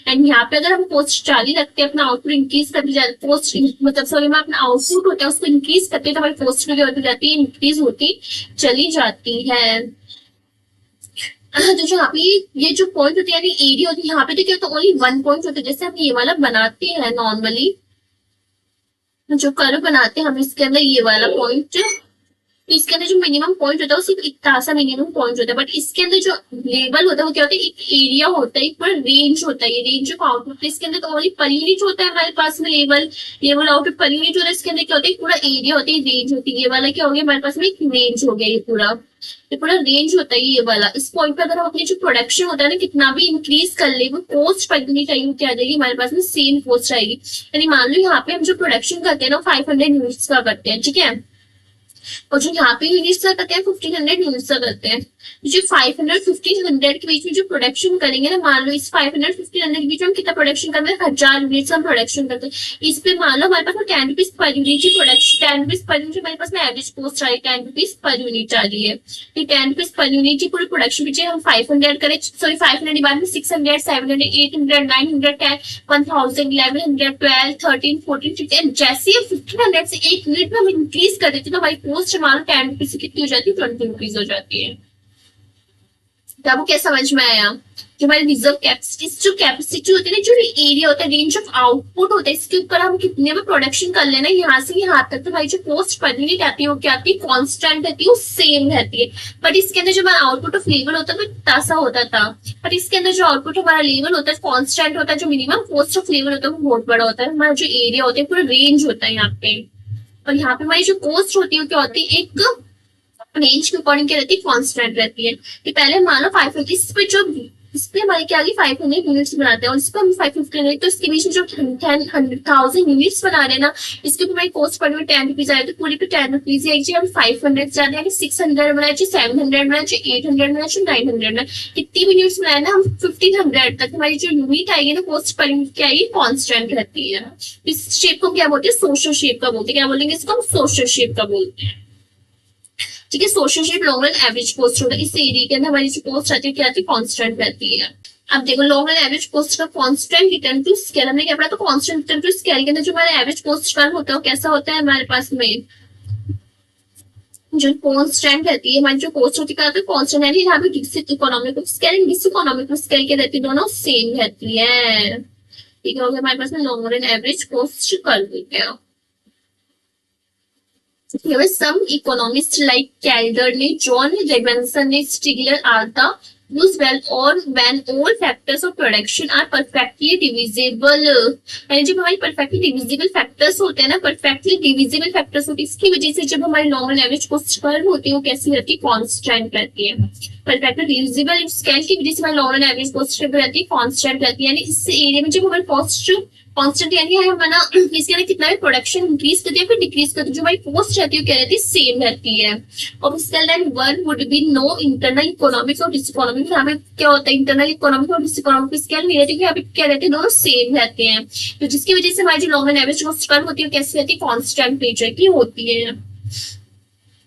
एंड यहाँ पे अगर हम पोस्ट जारी रखते हैं, अपना आउटपुट इंक्रीज करते जाते, पोस्ट मतलब सॉरी में अपना आउटपुट होता है उसको इंक्रीज करते हैं तो हमारी पोस्ट क्या होती जाती है, इंक्रीज होती चली जाती है। तो जो यहाँ पे ये जो पॉइंट होती है यानी एरिया होती है, यहाँ पे तो क्या होता है, ओनली वन पॉइंट होता है। जैसे हम ये वाला बनाते हैं नॉर्मली, जो कर्व बनाते हैं हम इसके अंदर ये वाला पॉइंट, तो इसके अंदर जो मिनिमम पॉइंट होता है वो सिर्फ इतना सा मिनिमम पॉइंट होता है। बट इसके अंदर जो लेवल होता है वो क्या होता है, एक एरिया होता है, एक पूरा रेंज होता है। ये रेंज ऑफ आउटपुट इसके अंदर तो ओनली पर यूनिट होता है हमारे पास में, लेवल आउटपुट पर यूनिट होता है। इसके अंदर क्या होता है, पूरा एरिया होता है, रेंज होती है। ये वाला क्या हो गया हमारे पास में, एक रेंज हो गया, ये पूरा रेंज होता है ये वाला। इस पॉइंट पर अगर हम अपनी जो प्रोडक्शन होता है ना कितना भी इंक्रीज कर ले, वो पोस्ट पर यूनिट चाहिए क्या आ जाएगी हमारे पास में, सेम पोस्ट आएगी। यानी मान लो यहाँ पे हम जो प्रोडक्शन करते हैं ना 500 यूनिट्स का करते हैं, ठीक है, और जो यहाँ पे यूनिट्स का करते हैं 1500 यूनिट्स का करते हैं। जो 500 1500 के बीच में जो प्रोडक्शन करेंगे ना, मान लो इस 500 1500 के बीच में हम कितना प्रोडक्शन करते हैं, 1000 यूनिट्स हम प्रोडक्शन करते हैं। इस पे मान लो हमारे पास 10 रुपीज पर यूनिट की प्रोडक्शन, 10 रुपीज पर यूनिट हमारे पास में एवरेज कॉस्ट आ रही है, 10 रुपीज पर यूनिट आ रही है। तो 10 रुपीज पर यूनिट की पूरी प्रोडक्शन पीछे हम 500 करें, सॉरी 500 के बाद में 600 700 800 900 10 1000 1100 12 13 14 15, जैसे 1500 से एक यूनिट में हम इंक्रीज कर देते हैं तो हमारी पोस्ट हमारा 10 रुपीज से कितनी हो जाती है, 20 रुपीज हो जाती है। आपको क्या समझ में आया, जो हमारी रिजर्व कैपेसिटी, जो कैपेसिटी होती है ना, जो एरिया होता है, रेंज ऑफ आउटपुट होता है, इसके ऊपर हम कितने में प्रोडक्शन कर लेना यहाँ से यहाँ तक, तो भाई जो पोस्ट पर यूनिट आती है वो क्या आती है, कांस्टेंट रहती है, वो सेम रहती है। बट इसके अंदर जो हमारा आउटपुट ऑफ लेवल होता है वो तासा होता था, बट इसके अंदर जो आउटपुट हमारा लेवल होता है कांस्टेंट होता है, जो मिनिमम पोस्ट ऑफ लेवल होता है वो बहुत बड़ा होता है। हमारा जो एरिया होता है पूरा रेंज होता है यहाँ पे, और यहाँ पे हमारी जो पोस्ट होती है क्या होती है, एक रेंज के अकॉर्डिंग क्या रहती है, कांस्टेंट रहती है। कि पहले मान लो 500, इस पे जो इस पे हमारे क्या आ गई 500 यूनिट्स बनाते हैं और इस पे हम 550, तो इसके बीच में जो 10,000 यूनिट्स बना रहे हैं ना, इसके ऊपर हमारी कॉस्ट पड़ में 10 रुपीज आए, तो पूरी पे 10 रुपीज आएगी। हम 500 जाते हैं, 600 बनाए, 700 बनाए, 800 बनाए, 900 बनाए, कितनी भी यूनिट्स बनाए ना हम 1500 तक हमारी जो यूनिट आएगी ना, कॉस्ट पर यूनिट क्या आएगी, कॉन्स्टेंट रहती है। इस शेप को क्या बोलते हैं, सोशल शेप का बोलते हैं। क्या बोलेंगे इसको, हम सोशल शेप का बोलते हैं। ठीक है, social shape long run average post होता है। इस एरिया के अंदर हमारी जो पोस्ट आती है क्या आती है, कांस्टेंट रहती है। अब देखो लॉन्ग रन एवरेज पोस्ट का कांस्टेंट रिटर्न टू स्केल, हमने क्या पढ़ा, तो कांस्टेंट रिटर्न टू स्केल के अंदर जो हमारा एवरेज पोस्ट कर्व होता है वो कैसा होता है हमारे पास में, जो कॉन्स्टेंट रहती है हमारी जो कॉस्ट होती है कॉन्स्टेंट है, यहाँ पे इकोनॉमिक स्केल इकोनॉमिक स्केल के रहती है, दोनों सेम रहती है। ठीक है, हमारे पास में लॉन्ग रन एवरेज कॉस्ट कर देते हैं। Here some economists like Calderly, John Levinson, Stigler are the use well or when all factors of production are perfectly divisible। यानी जब हमारी perfectly divisible factors होते हैं ना, perfectly divisible factors होती है, इसकी वजह से जब हमारी long run average cost curve होती है वो कैसी रहती है, कांस्टेंट रहती है। परफेक्टली डिविजिबल स्केल की वजह से हमारी long run average cost curve रहती है कांस्टेंट रहती है। यानी इस एरिया में जब हमारी कॉस्ट कांस्टेंट यानी हम ना इसके अंदर कितना भी प्रोडक्शन इंक्रीज करते हैं फिर डिक्रीज करते हैं, जो हमारी कॉस्ट रहती है क्या रहती है, सेम रहती है। और इसके अंदर one would be no internal economics और डिसइकोनॉमिक्स। यहाँ पे क्या होता है, इंटरनल इकोनॉमिक और डिसइकोनॉमिक स्केल नहीं रहती, यहाँ पे क्या रहते हैं, दोनों सेम रहते हैं। तो जिसकी वजह से हमारी जो long run average cost curve होती है कैसी रहती है, कांस्टेंट नेचर की होती है।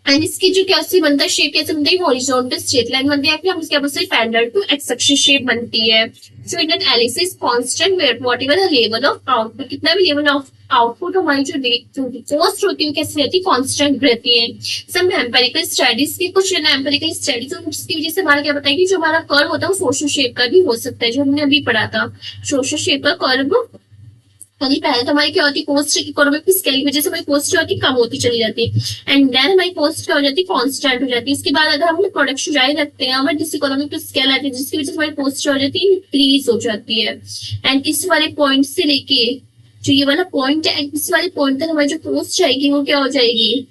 एंड इसकी जो कैसे बनता है, शेप कैसे बनता है, हॉरिजॉन्टल स्ट्रेट लाइन बनती है, फिर हम इसके ऊपर parallel to X axis shape बनती है। So in analysis constant whatever the level of output, कितना भी लेवल ऑफ आउटपुट हमारी जो कॉस्ट होती है कैसे रहती है, कांस्टेंट रहती है। सम एम्पिरिकल स्टडीज की कुछ एम्पिरिकल स्टडीज जिसकी वजह से हमारा क्या बताया कि जो हमारा कर्व होता है वो सोशल शेप का भी हो सकता है, जो हमने अभी पढ़ा था सोशल शेप का कर्व। यानी पहले तो हमारी क्या होती है, कॉस्ट इकोनॉमिक स्केल की वजह से हमारी कॉस्ट जो होती है कम होती चली जाती है, एंड देन हमारी कॉस्ट क्या हो जाती है, कांस्टेंट हो जाती है। इसके बाद अगर हम प्रोडक्शन जारी रखते हैं हमारे जिस इकोनॉमिक स्केल आती है जिसकी वजह से हमारी कॉस्ट हो जाती है इंक्रीज हो जाती है। एंड इस वाले पॉइंट से लेके जो ये वाला पॉइंट है, इस वाले पॉइंट तक हमारी जो कॉस्ट जाएगी वो क्या हो जाएगी,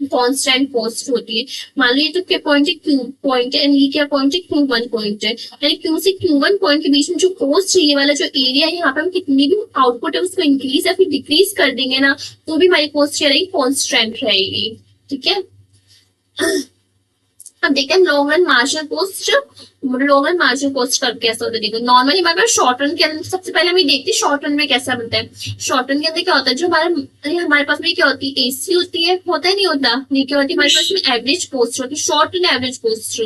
कांस्टेंट कॉस्ट होती है। मान लो ये तो क्या पॉइंट है, क्यू पॉइंट है, एंड ये क्या पॉइंट है, क्यू वन पॉइंट है। यानी क्यू से क्यू वन पॉइंट के बीच में जो कॉस्ट है, ये वाला जो एरिया है यहाँ पे हम कितनी भी आउटपुट है उसको इंक्रीज या फिर डिक्रीज कर देंगे ना तो भी हमारी कॉस्ट क्या रहेगी, कांस्टेंट रहेगी। ठीक है, अब देखते हैं long run marginal cost. Long run marginal cost कर कैसा होता है, देखो नॉर्मली हमारे पास शॉर्ट रन के अंदर सबसे पहले हम ये देखते हैं शॉर्ट रन में कैसा बनता है। शॉर्ट रन के अंदर क्या होता है, जो हमारे पास में क्या होती है, एसी होती है, होता है नहीं होता, ये क्या होती है हमारे पास में एवरेज कॉस्ट होती है, शॉर्ट रन एवरेज कॉस्ट।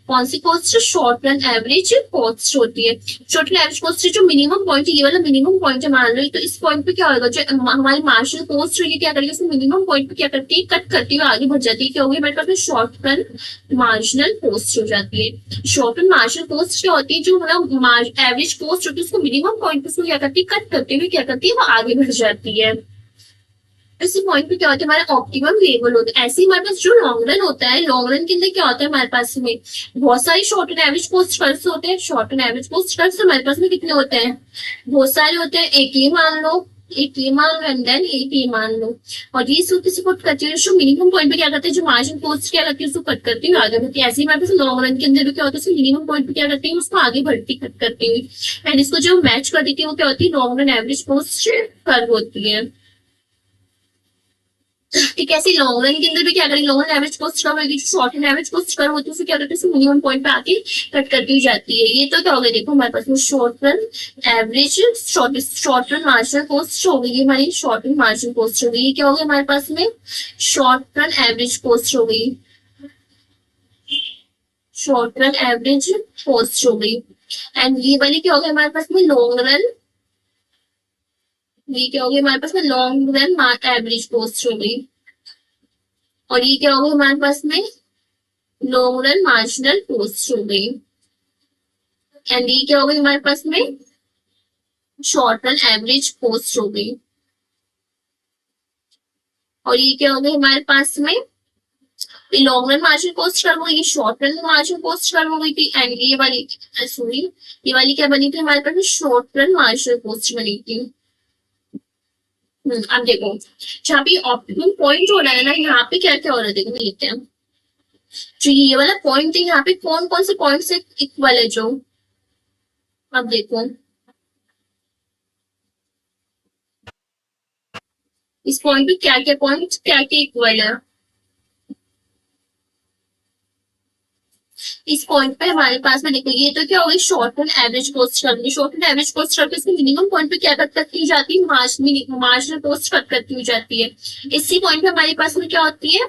कौन सी cost, short run average cost होती है। शॉर्ट रन एवरेज कॉस्ट जो मिनिमम पॉइंट है, ये वाला मिनिमम पॉइंट है मान लो, तो इस पॉइंट पे क्या होगा, जो हमारी मार्जिनल कॉस्ट होगी क्या करेगी, मिनिमम पॉइंट पे क्या करती है, कट करती हुई आगे बढ़ जाती है, क्या होगी हमारे पास में शॉर्ट रन मार्जिनल कॉस्ट हो जाती है। शॉर्ट रन मार्जिनल कॉस्ट क्या होती है, जो मतलब एवरेज कॉस्ट होती है उसको मिनिमम पॉइंट पे क्या करती है, कट करते हुए क्या करती है, वो आगे बढ़ जाती है। इसी पॉइंट पे क्या होता है, हमारा ऑप्टिमम लेवल होता है। ऐसे ही हमारे पास जो लॉन्ग रन होता है, लॉन्ग रन के अंदर क्या होता है हमारे पास में बहुत सारे short run average cost curves होते हैं। Short run average cost curves हमारे पास में कितने होते हैं, बहुत सारे होते हैं। एक ये मान लो, एक ये मान लो, एंड देन एक ये मान लो, और ये सूत्र से कट करती है, जो मिनिमम पॉइंट पे क्या करते हैं, जो मार्जिन कॉस्ट क्या लगती है उसको कट करती है आगे बढ़ती है। ऐसे ही हमारे पास लॉन्ग रन के अंदर भी क्या होता है, मिनिमम पॉइंट पे क्या करते हैं, उसको आगे बढ़ती कट करती हुई, एंड इसको जो मैच कर देती है वो क्या होती है, long run average cost curve होती है। ठीक है, ऐसे लॉन्ग रन के अंदर भी क्या करेंगे, long run average cost curve होगी, जो short run average cost curve होती है उसे क्या करते हैं, मिनिमम पॉइंट पे आके कट करती हुई जाती है। ये तो क्या हो गया, देखो हमारे पास में short run average short run marginal cost हो गई, हमारी शॉर्ट रन मार्जिनल कॉस्ट हो गई। ये क्या हो गया हमारे पास में, शॉर्ट रन एवरेज कॉस्ट हो गई, शॉर्ट रन एवरेज कॉस्ट हो गई। एंड ये वाली क्या हो गया हमारे पास में, लॉन्ग रन, ये क्या हो गया हमारे पास में, लॉन्ग रन एवरेज कॉस्ट हो गई। और ये क्या हो गया हमारे पास में, लॉन्ग रन मार्जिनल कॉस्ट हो गई। एंड ये क्या हो गई हमारे पास में, शॉर्ट रन एवरेज कॉस्ट हो गई। और ये क्या हो गई हमारे पास में, long run marginal cost curve हो गई, short run marginal cost curve हो गई थी, एंड ये वाली सॉरी ये वाली क्या बनी थी हमारे पास में, शॉर्ट रन मार्जिनल कॉस्ट बनी थी। अब देखो जहाँ पे ऑप्टिमम पॉइंट हो रहा है ना, यहाँ पे क्या क्या हो रहा है, देखो लिखते हैं। जो ये वाला पॉइंट है यहाँ पे कौन कौन से पॉइंट से इक्वल है, जो अब देखो इस पॉइंट पे क्या क्या पॉइंट क्या क्या इक्वल है। इस पॉइंट पे हमारे पास में देखो, ये तो क्या होगी, short run average cost curve. Short run average cost curve इसके मिनिमम पॉइंट पे क्या कट करती जाती है, मार्जिनल कॉस्ट कट करती हुई जाती है। इसी पॉइंट पे हमारे पास में क्या होती है,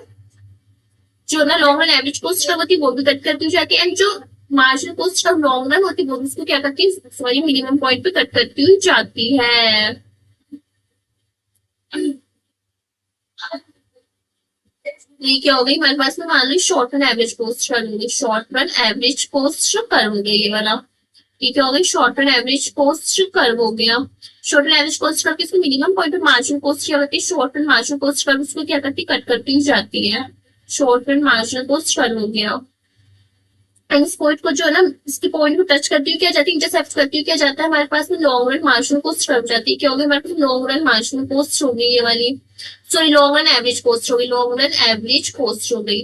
जो ना long run average cost curve होती है वो भी कट करती हुई जाती है, एंड जो marginal cost curve long run होती है वो भी इसको क्या करती है, सॉरी मिनिमम पॉइंट पे कट करती हुई जाती है। ये क्या हो गई हमारे पास में, मान लो short run average cost curve होगी, short run average cost curve हो गया ये वाला। ये क्या हो गई, short run average cost curve हो गया। Short run average cost curve इसको मिनिमम पॉइंट पे मार्जिनल कोस्ट क्या होती है, short run marginal cost curve उसको क्या करती है, कट करती ही जाती है। Short run marginal cost curve हो गया। एंड इस पॉइंट को जो है ना, इसके पॉइंट को टच करती हुई क्या जाती है, इंटरसेप्ट करती हुई क्या जाता है हमारे पास में, long run marginal cost curve जाती है। क्या होगी हमारे पास, लॉन्ग रन मार्जिनल कोस्ट होगी ये वाली, sorry long run average cost होगी, लॉन्ग रन एवरेज कोस्ट हो गई।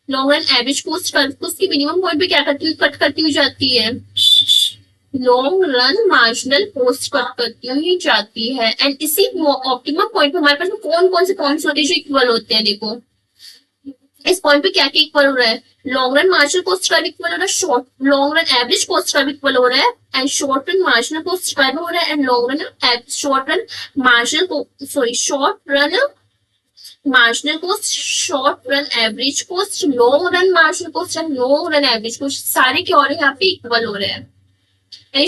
Long run average cost curve को उसकी मिनिमम पॉइंट पे क्या करती हुई, कट करती हुई जाती है। Long run marginal cost cut करती हुई जाती है। एंड इसी ऑप्टिमम पॉइंट पे हमारे पास कौन कौन से पॉइंट्स होते हैं जो इक्वल होते हैं, देखो इस पॉइंट पे क्या क्या इक्वल हो रहा है, long run marginal cost curve equal हो रहा है, short long run average cost curve equal हो रहा है, and short run marginal cost curve हो रहा है, and long run short run marginal sorry short run marginal cost, short run average cost, long run marginal cost and long run average cost सारे क्या हो रहे हैं यहाँ पे, इक्वल हो रहे हैं।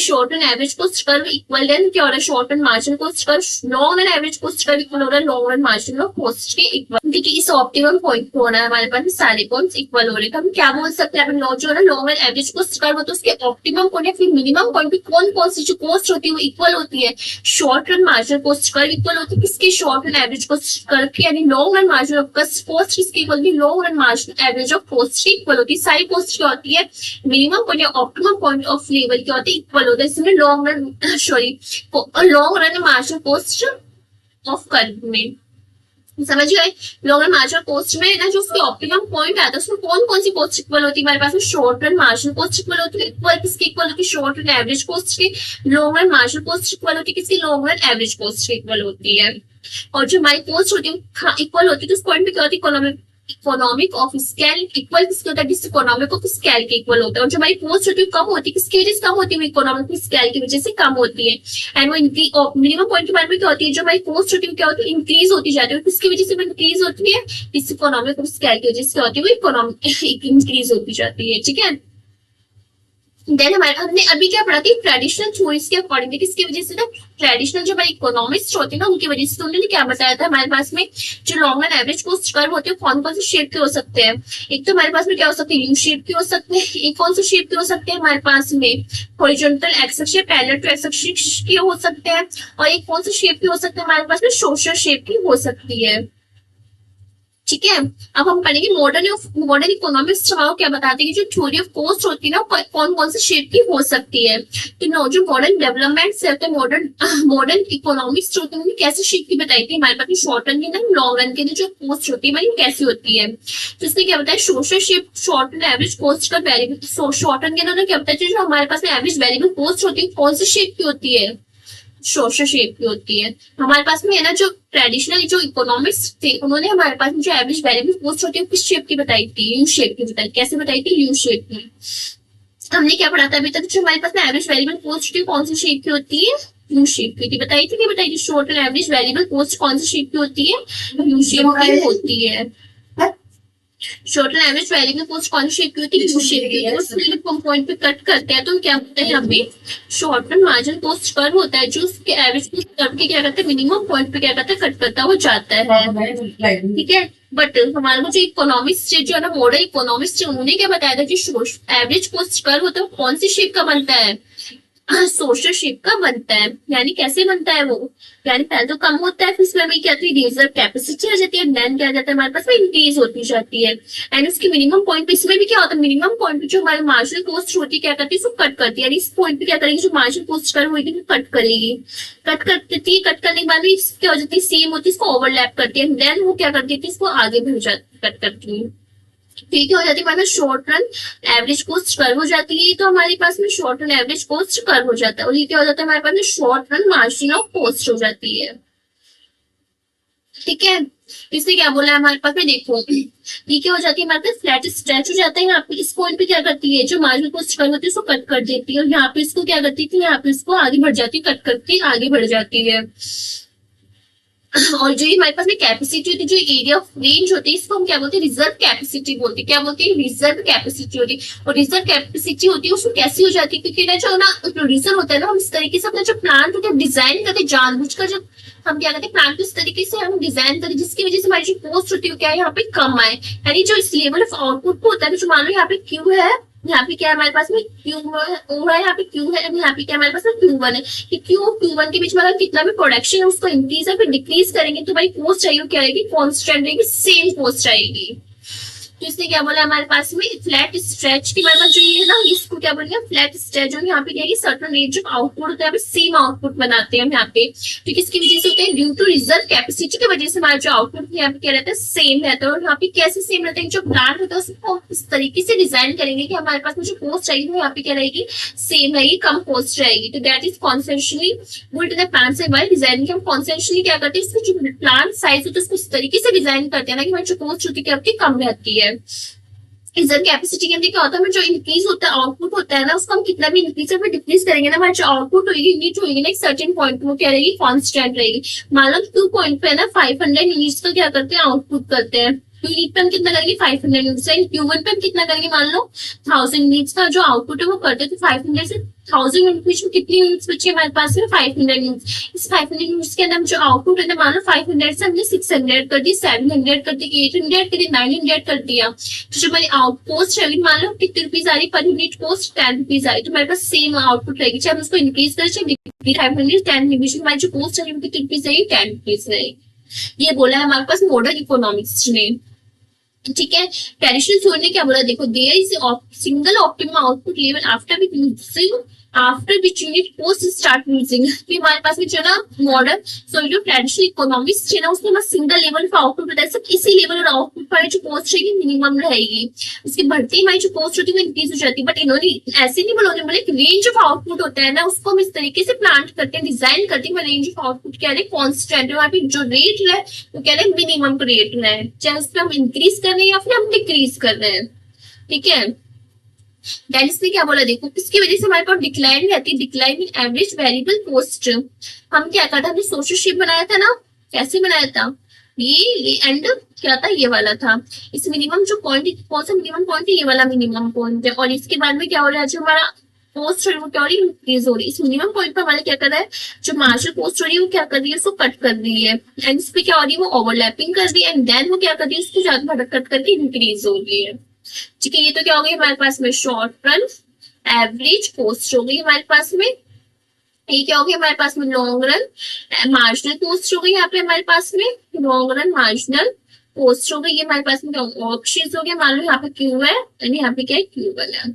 Short run average cost curve equal then क्या हो रहा है, short run marginal cost curve, long run average cost curve equal हो रहा है लॉन्ग रन मार्जिनल कोस्ट के इक्वल। देखिए इस ऑप्टिमम पॉइंट पे होना है हमारे पास सारे पॉइंट्स इक्वल हो रहे हैं। तो हम क्या बोल सकते हैं, जो है ना long run average cost curve होता है उसके ऑप्टिमम पॉइंट या फिर मिनिमम पॉइंट पे कौन कौन सी जो कोस्ट होती है वो इक्वल होती है। Short run marginal cost curve equal होती है किसके, short run average cost curve की, यानी लॉन्ग रन मार्जिनल कोस्ट किसके इक्वल होती है, long run marginal average of cost की इक्वल होती है। सारी कोस्ट क्या होती है, मिनिमम पॉइंट या ऑप्टिमम पॉइंट ऑफ लेवल क्या होती है, इक्वल होता है। इसमें long run sorry long run marginal cost of curve में समझ गए, लॉन्ग रन मार्जिनल कोस्ट में ना जो उसके ऑप्टिमम पॉइंट आता है उसमें कौन कौन सी कोस्ट इक्वल होती है हमारे पास में, short run marginal cost equal होती है, इक्वल किसकी इक्वल होती है, शॉर्ट रन एवरेज कोस्ट की, long run marginal cost equal होती है किसकी, लॉन्ग रन एवरेज कोस्ट की इक्वल होती है। और जो हमारी कोस्ट होती है इक्वल होती है तो उस पॉइंट पे क्या होती है, इकोनॉमिक ऑफ स्केल इक्वल किसके होता है, इकोनॉमिक ऑफ स्केल के इक्वल होता है। और जो हमारी कोस्ट होती है कम होती है किसकी वजह से कम होती है, इकोनॉमिक स्केल की वजह से कम होती है। एंड वो मिनिमम पॉइंट के बारे में क्या होती है, जो हमारी कोस्ट होती है क्या होती है, इंक्रीज होती जाती है। किसकी वजह से इंक्रीज होती है, इस इकोनॉमिक ऑफ स्केल की वजह से क्या होती है, वो इकोनॉमिक इंक्रीज होती जाती है। ठीक है, देन हमारे हमने अभी क्या पढ़ा थी, ट्रेडिशनल थ्योरीज के अकॉर्डिंग किसकी वजह से ना, ट्रेडिशनल जो हमारे इकोनॉमिस्ट होते हैं ना उनकी वजह से। उन्होंने क्या बताया था हमारे पास में जो long run average cost curve होते हैं कौन कौन से शेप के हो सकते हैं। एक तो हमारे पास में क्या हो सकते हैं, यू शेप के हो सकते हैं, एक कौन से शेप के हो सकते हैं हमारे पास में, horizontal X axis parallel to X axis के हो सकते हैं, और एक कौन से शेप के हो सकते हैं हमारे पास में, सोशल शेप की हो सकती है। ठीक है, अब हम पढ़ेंगे मॉडर्न इकोनॉमिक्स क्या बताते हैं कि जो थ्योरी ऑफ कॉस्ट होती है ना कौन कौन से शेप की हो सकती है। तो जो मॉडर्न डेवलपमेंट होते हैं, मॉडर्न इकोनॉमिक्स होते हैं कैसे शेप की बताई थी हमारे पास, शॉर्ट रन के ना लॉन्ग रन के जो कॉस्ट होती है वो कैसी होती है। तो इसने क्या बताया, social shape short run average cost का वेरिएबल, शॉर्ट रन के ना क्या बताया जो हमारे पास एवरेज वेरिएबल कॉस्ट होती है कौन से शेप की होती है, सोशल शेप की होती है। हमारे पास में है ना जो ट्रेडिशनल जो इकोनॉमिक्स थे उन्होंने हमारे पास में जो एवरेज वेरिएबल कॉस्ट होती है किस शेप की बताई थी, यू शेप की बताई। कैसे बताई थी, यू शेप की। हमने क्या पढ़ा था अभी तक, जो हमारे पास में एवरेज वेरिएबल कॉस्ट होती है कौन सी शेप की होती है, यू शेप की बताई थी। बताई थी short and average variable cost कौन सी शेप की होती है, यू शेप की होती है। Short and average variable cost कौन सी शेप की होती है, यू शेप की। उसमें पॉइंट पे कट करते हैं तो क्या होता है यहाँ पे, short term margin cost curve होता है जो उसके एवरेज कर्व के क्या करता है, मिनिमम पॉइंट पे क्या करता है, कट करता हो जाता है। ठीक है, बट हमारे को जो इकोनॉमिक्स जो है ना मॉडर्न इकोनॉमिक्स उन्होंने क्या बताया था कि एवरेज कॉस्ट कर्व होता है कौन सी शेप का बनता है, सोशल शेप का बनता है। यानी कैसे बनता है वो, यानी पहले तो कम होता है फिर इसमें हमें क्या रिजर्व कैपेसिटी आ जाती है, देन क्या जाता है हमारे पास में इंक्रीज होती जाती है। एंड उसकी मिनिमम पॉइंट पे इसमें भी क्या होता है, मिनिमम पॉइंट पे जो हमारी मार्जिनल कॉस्ट होती है क्या करती है, इसको कट करती है। यानी इस पॉइंट पे क्या करेगी, जो मार्जिनल कॉस्ट कर हुई थी कट करेगी, कट करती है, कट करने के बाद भी क्या हो जाती है, सेम होती है, इसको ओवरलैप करती है, देन वो क्या करती थी, इसको आगे बढ़ जाती कट करती है। ठीक है, हो जाती है हमारे short run average cost curve हो जाती है, तो हमारे पास में short run average cost curve हो जाता है। और ये क्या हो जाता है हमारे पास में short run margin of cost हो जाती है। ठीक है, इसने क्या बोला है हमारे पास में, देखो ये क्या हो जाती है हमारे पास फ्लैट स्ट्रेच हो जाता है। यहाँ पे इस पॉइंट पे क्या करती है, जो मार्जिन कॉस्ट कर्व होती है उसको कट कर देती है, और यहाँ पे इसको क्या करती थी, यहाँ पे इसको आगे बढ़ जाती है, कट करके आगे बढ़ जाती है। और जो ये हमारे पास में कैपेसिटी होती है, जो एरिया ऑफ रेंज होती है, इसको हम क्या बोलते हैं, रिजर्व कैपेसिटी बोलते हैं। क्या बोलते हैं, रिजर्व कैपेसिटी होती है। और रिजर्व कैपेसिटी होती है उसको कैसी हो जाती है, क्योंकि ना जो ना प्रोड्यूसर होता है ना, हम इस तरीके से अपना जो प्लांट होता है डिजाइन करते हैं जानबूझकर, जब हम क्या करते हैं प्लांट को इस तरीके से हम डिजाइन करें जिसकी वजह से हमारी जो कॉस्ट होती है क्या है, यहाँ पे कम आए। यानी जो इस लेवल ऑफ आउटपुट होता है, जो मान लो यहाँ पे क्यू है, यहाँ पे क्या है हमारे पास में क्यू ओ है, यहाँ पे क्यू है, यहाँ पे क्या हमारे पास में Q1 है। कि Q1 के बीच में अगर कितना भी प्रोडक्शन है उसको इंक्रीज या फिर डिक्रीज करेंगे तो भाई कॉस्ट चाहिए क्या रहेगी, कॉन्स्टेंट रहेगी, सेम कॉस्ट आएगी। तो इसने क्या बोला हमारे पास में फ्लैट स्ट्रेच की हमारे पास जो ये है ना, इसको क्या बोलेंगे फ्लैट स्ट्रेच। जो यहाँ पे क्या है सर्टेन रेंज ऑफ आउटपुट होता है, सेम आउटपुट बनाते हैं हम यहाँ पे। तो किसकी वजह से होते हैं, ड्यू टू रिजर्व कैपेसिटी की वजह से हमारा जो आउटपुट यहाँ पे क्या रहता है, सेम रहता है। और यहाँ पे कैसे सेम रहता है, जो प्लांट होता है उसको इस तरीके से डिजाइन करेंगे कि हमारे पास में जो कॉस्ट चाहिए वो यहाँ पे क्या रहेगी, सेम रहेगी, कम कॉस्ट रहेगी। तो that is conventionally build the plant से बाय डिजाइनिंग। हम कॉन्सेंशनली क्या करते हैं, इसको जो प्लांट साइज होता है उसको इस तरीके से डिजाइन करते हैं ना कि हमारी जो कॉस्ट होती है आपकी कम रहती है। रिजर्व कैपेसिटी के अंदर क्या होता है, जो इंक्रीज होता है आउटपुट होता है ना, उसको हम कितना भी इंक्रीज और डिक्रीज करेंगे ना, हमारी जो आउटपुट होगी यूनिट होगी ना एक सर्टेन पॉइंट वो क्या रहेगी, कांस्टेंट रहेगी। मान लो 2 पॉइंट पे ना 500 यूनिट्स का क्या करते हैं, आउटपुट करते हैं। यूनिट पे हम कितना करेंगे, 500 यूनिट्स। Q1 पे हम कितना करेंगे, मान लो 1000 यूनिट्स का जो आउटपुट है वो करते हैं। तो 500 से 1000 यूनिट में कितनी यूनिट्स बची हमारे पास में, 500 यूनिट्स। इस 500 यूनिट्स के अंदर हम जो आउटपुट है मान लो 500 से हमने 600 कर दी, 700 कर दी, 800 कर दी, 900 कर दिया। तो जो हमारी आउट कॉस्ट रहेगी मान लो कितनी रुपीज आ रही पर यूनिट कॉस्ट, 10 रुपीज आ रही। तो हमारे पास सेम आउटपुट रहेगी, चाहे हम उसको इंक्रीज करें चाहे 500 10 के बीच में हमारी जो कॉस्ट रहेगी कितनी रुपीज रहेगी, 10 रुपीज रहेगी। ये बोला है हमारे पास मॉडर्न इकोनॉमिक्स ने। ठीक है, ट्रेडिशनल थ्योरी ने क्या बोला, देखो there is single optimum output level after which unit cost start using. हमारे पास में जो ना मॉडर्न जो ट्रेडिशनल इकोनॉमिक्स है ना, उसमें सिंगल लेवल का आउटपुट होता है, सब इसी लेवल और आउटपुट पर जो कॉस्ट रहेगी मिनिमम रहेगी। उसकी बढ़ती हमारी जो कॉस्ट होती है वो इंक्रीज हो जाती है। बट इन्होंने ऐसे नहीं बोला, बोले रेंज ऑफ आउटपुट होता है ना, उसको हम इस तरीके से प्लांट करते हैं, डिजाइन करते हैं, रेंज ऑफ आउटपुट क्या है, कॉन्स्टेंट है। वहाँ पे जो रेट है वो क्या है, मिनिमम रेट है, चाहे उस पर हम इंक्रीज कर रहे हैं या फिर हम डिक्रीज कर रहे हैं। ठीक है, डेनिस ने क्या बोला, देखो किसकी वजह से हमारे पास डिक्लाइन रहती है, decline in average variable cost. हम क्या करता, हमने सोशल शिप बनाया था ना, कैसे बनाया था, ये एंड क्या था, ये वाला था। इस मिनिमम जो पॉइंट, कौन सा मिनिमम पॉइंट है, ये वाला मिनिमम पॉइंट है। और इसके बाद में क्या हो रहा है, जो हमारा कॉस्ट है वो क्या हो रही है, इंक्रीज हो रही है। इस मिनिमम पॉइंट पर हमारे क्या कर रहा है, जो मार्जिनल कॉस्ट हो रही है वो क्या कर रही है, उसको कट कर रही है। एंड इस पे क्या हो रही है, वो ओवरलैपिंग कर रही है। एंड देन वो क्या कर रही है, उसको ज्यादा कट करके इंक्रीज हो रही है। ठीक है, ये तो क्या हो गई हमारे पास में शॉर्ट रन एवरेज कॉस्ट हो गई हमारे पास में। ये क्या हो गया हमारे पास में, लॉन्ग रन मार्जिनल कॉस्ट हो गई यहाँ पे हमारे पास में, लॉन्ग रन मार्जिनल कॉस्ट हो गई। ये हमारे पास में ऑप्शन हो गया, मान लो यहाँ पे क्यू है और यहाँ पे क्या है, Q1 है।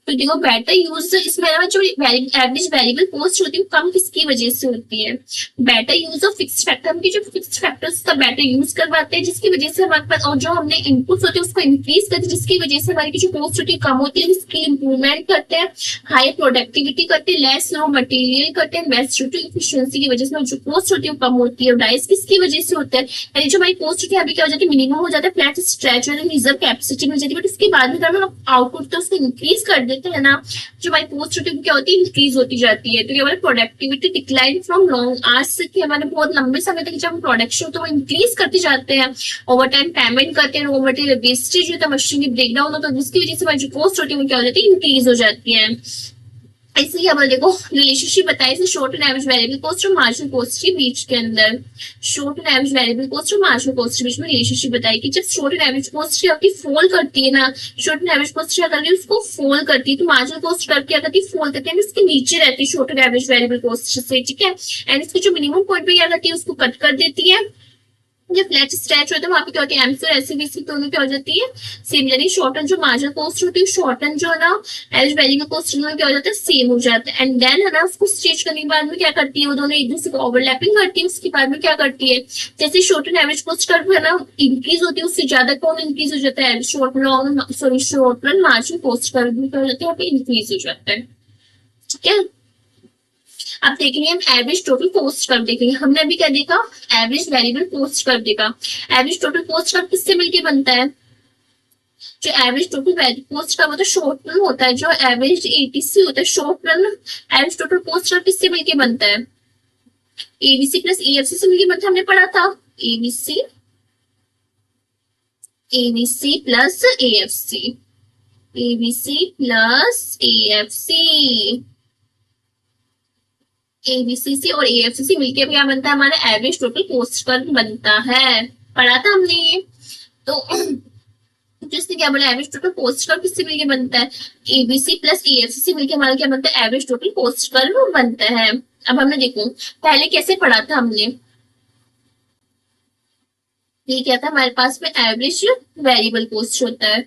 तो देखो बेटर यूज, इसमें जो एवरेज वेरिएबल कॉस्ट होती है वो कम किसकी वजह से होती है, better use of fixed factor. हम जो फिक्स्ड फैक्टर्स का बेटर यूज करवाते हैं जिसकी वजह से हमारे पास, और जो हमने इनपुट्स होते हैं उसको इंक्रीज करते हैं जिसकी वजह से हमारी जो कॉस्ट होती है कम होती है। इसकी इंप्रूवमेंट करते हैं, हाई प्रोडक्टिविटी करते हैं, लेस लो मटेरियल करते हैं, बेस्ट टू इफिशियंसी की वजह से जो कॉस्ट होती है वो कम होती है। डाइस किसकी वजह से होता है, यानी जो हमारी कॉस्ट होती है अभी क्या हो जाती है, मिनिमम हो जाता है, फ्लैट स्ट्रेच रिजर्व कैपेसिटी मिल जाती है। बट उसके बाद में हम आउटपुट तो उसको इंक्रीज कर देते हैं ना, जो हमारी कॉस्ट होती है क्या होती है, इंक्रीज होती जाती है। तो क्या बोले, productivity decline from long hours से हमारे बहुत लंबे समय तक जब हम प्रोडक्शन तो वो इंक्रीज करते जाते हैं, ओवर टाइम पेमेंट करते हैं, रॉ मटेरियल वेस्टेज होता है, मशीन की ब्रेकडाउन होता है, जिसकी वजह से हमारी जो कॉस्ट होती है वो क्या हो जाती है, इंक्रीज हो जाती है। इसलिए हम देखो रिलेशनशिप बताए short and average variable cost और मार्जिनल कॉस्ट के बीच के अंदर, short and average variable cost और मार्जिनल कॉस्ट के बीच में रिलेशनशिप बताई कि जब शॉर्ट एंड एवरेज कॉस्ट आपकी फॉल करती है ना, शॉर्ट एंड एवरेज कॉस्ट क्या कर रही है, उसको फॉल करती है, तो मार्जिनल कॉस्ट क्या करती है, फॉल करती है, इसके नीचे रहती है short and average variable cost से। ठीक है, एंड इसकी जो मिनिमम पॉइंट पे क्या करती है, उसको कट कर देती है। जब फ्लैट स्ट्रेच होता है वहां पे क्या होती है, एमसी और एससी दोनों क्या हो जाती है, सेम। यानी शॉर्टन जो मार्जिनल कॉस्ट होती है, शॉर्टन जो है ना एवरेज वेरिएबल कॉस्ट क्या हो जाता है, सेम हो जाता है। एंड देन है ना उसको स्ट्रेच करने के बाद में क्या करती है, वो दोनों एक दूसरे को ओवरलैपिंग करती है। उसके बाद में क्या करती है, जैसे शॉर्टन एवरेज कॉस्ट कर्व है ना इंक्रीज होती है, उससे ज्यादा कौन इंक्रीज हो जाता है, शॉर्टन मार्जिनल कॉस्ट कर्व भी क्या हो जाता है, यहाँ पे इंक्रीज हो जाता है। ठीक है, अब देखेंगे हम एवरेज टोटल कॉस्ट कर्व देखेंगे। हमने अभी क्या देखा, एवरेज वेरिएबल कॉस्ट कर्व देखा। एवरेज टोटल कॉस्ट कर्व किससे मिलके बनता है, जो एवरेज टोटल कॉस्ट कर्व होता है शॉर्ट रन होता है, जो एवरेज एटीसी होता है short run average total cost curve किससे मिलके बनता है, एबीसी प्लस एएफसी से मिलके मतलब हमने पढ़ा था ABC, ABC plus AFC, ABC plus AFC, ABC से और एएफसी से मिलके क्या बनता है हमारा एवरेज टोटल पोस्ट कर्व बनता है, पढ़ा था हमने ये। तो जिसने क्या बोला एवरेज टोटल पोस्ट कर्व किससे मिलके बनता है, एबीसी प्लस एएफसी से मिलके हमारा क्या बनता है एवरेज टोटल पोस्ट कर्व बनता है। अब हमने देखो पहले कैसे पढ़ा था हमने, ये क्या था हमारे पास में एवरेज वेरिएबल पोस्ट होता है,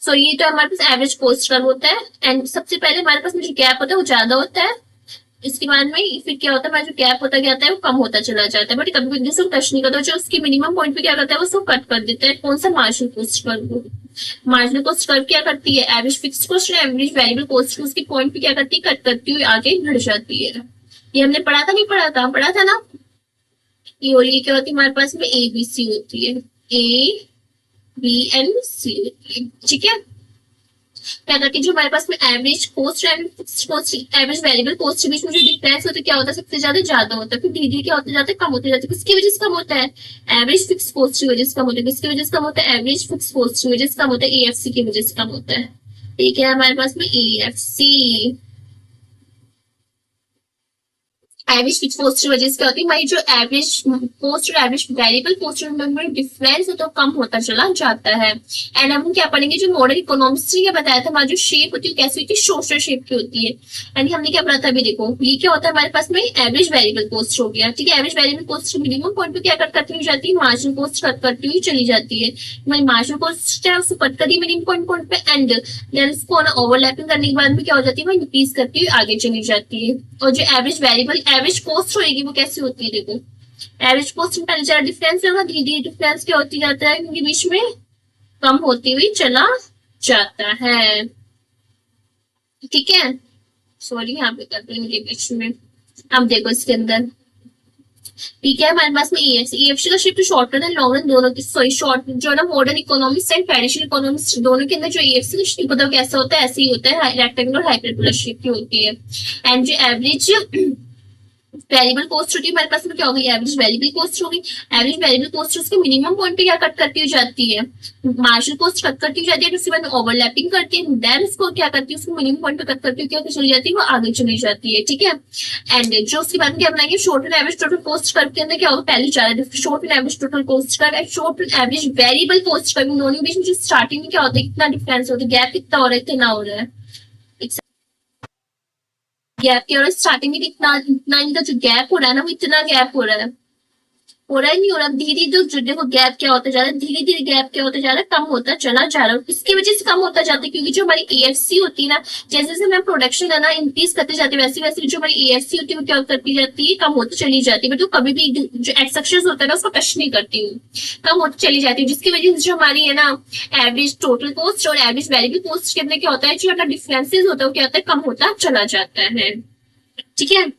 सो ये तो हमारे पास एवरेज पोस्ट कर्व होता है एंड सबसे पहले हमारे पास में जो गैप होता है वो ज्यादा होता है, इसके बाद में फिर क्या होता है हमारा जो गैप होता जाता है वो कम होता चला जाता है, बट कभी कभी जैसे टच नहीं करता जो उसके मिनिमम पॉइंट पे क्या करता है वो उसको कट कर देता है, कौन सा marginal cost curve, marginal cost curve क्या करती है एवरेज फिक्स कॉस्ट और एवरेज वेरिएबल कॉस्ट उसके पॉइंट पे क्या करती है कट करती हुई आगे बढ़ जाती है। ये हमने पढ़ा था नहीं पढ़ा था ना। ये और ये क्या होती है हमारे पास में ए बी सी होती है, ए बी एंड सी होती है, ठीक है। क्या करती है जो हमारे पास में average cost and fixed cost average variable cost के बीच में जो डिफरेंस होता है क्या होता है सबसे ज्यादा होता है, फिर धीरे धीरे क्या होता जाता है कम होते जाता है, किसकी वजह से कम होता है एवरेज फिक्स कॉस्ट की वजह से कम होता है, किसकी वजह से कम होता है एवरेज फिक्स कॉस्ट की वजह से कम होता है, एएफसी की वजह से कम होता है, ठीक है हमारे पास में एएफसी एवरेज फिक्स कॉस्ट की वजह से क्या होती है हमारी जो एवरेज कॉस्ट और एवरेज वेरिएबल कॉस्ट में डिफरेंस है तो कम होता चला जाता है। एंड हम क्या पढ़ेंगे जो मॉडर्न इकोनॉमिक्स ने बताया था हमारी जो शेप होती है कैसी होती है सोशल शेप की होती है, एंड हमने क्या पढ़ा था अभी देखो ये क्या होता है हमारे पास में एवरेज वेरिएबल कॉस्ट हो गया, ठीक है average variable cost minimum point पे क्या कट करती हुई जाती है मार्जिनल कॉस्ट कट करती हुई चली जाती है, हमारी मार्जिनल कॉस्ट है उसको कट करी मिनिमम पॉइंट पे एंड देन उसको ओवरलैपिंग करने के बाद में क्या हो जाती है वो इंक्रीज करती हुई आगे चली जाती है। और जो एवरेज वेरिएबल एवरेज कॉस्ट होगी वो कैसी होती है देखो एवरेज कॉस्ट में पहले ज्यादा डिफरेंस होगा धीरे धीरे डिफरेंस क्या होती जाता है क्योंकि बीच में कम होती हुई चला जाता है, ठीक है। सॉरी यहाँ पे कर देंगे बीच में। अब देखो इसके अंदर ठीक है हमारे पास में एएफसी एएफसी का shift short run and long run दोनों की सॉरी शॉर्ट जो ना modern economics and traditional economics दोनों के अंदर जो एएफसी का शिफ्ट होता है कैसा होता है ऐसे ही होता है रेक्टेंगुलर हाइपरबोला शेप की होती है। एंड जो एवरेज वेरिएबल कॉस्ट होती है हमारे पास में क्या होगी एवरेज वेरिएबल कॉस्ट होगी, एवरेज वेरिएबल कॉस्ट उसके मिनिमम पॉइंट पे क्या कट करती हो जाती है मार्जिनल कॉस्ट कट करती हो जाती है, उसके बाद ओवरलैपिंग करती है देन उसको क्या करती है उसको मिनिमम पॉइंट पे कट करती है क्या चली जाती है वो आगे चली जाती है, ठीक है। एंड जो उसके बाद क्या बनाएंगे short and average total cost curve के अंदर क्या होगा पहले ज्यादा short and average total cost curve and short and average variable cost curve दोनों के बीच में जो स्टार्टिंग में क्या होता है कितना डिफरेंस होता है गैप कितना हो रहा है इतना हो रहा है, गैप क्या हो रहा है स्टार्टिंग में कितना इतना इनका जो गैप हो रहा है ना वो इतना गैप हो रहा है नहीं हो रहा धीरे धीरे देखो गैप क्या होता जा रहा है धीरे धीरे गैप क्या होता जा रहा है कम होता चला जा रहा है, इसकी वजह से कम होता जाता है क्योंकि जो हमारी एएफसी होती है ना जैसे जैसे हम प्रोडक्शन है ना इंक्रीज करते जाते हैं वैसे वैसे जो हमारी एएफसी होती है वो क्या करती जाती है कम होती चली जाती है, बट वो कभी भी जो एक्सेप्शन होता है ना उसको टच नहीं करती हूँ कम होती चली जाती है, जिसकी वजह से जो हमारी है ना एवरेज टोटल कॉस्ट और एवरेज वेरिएबल कॉस्ट के अंदर क्या होता है जो हमारा डिफरेंसेस होता है वो क्या होता है कम होता चला जाता है, ठीक है।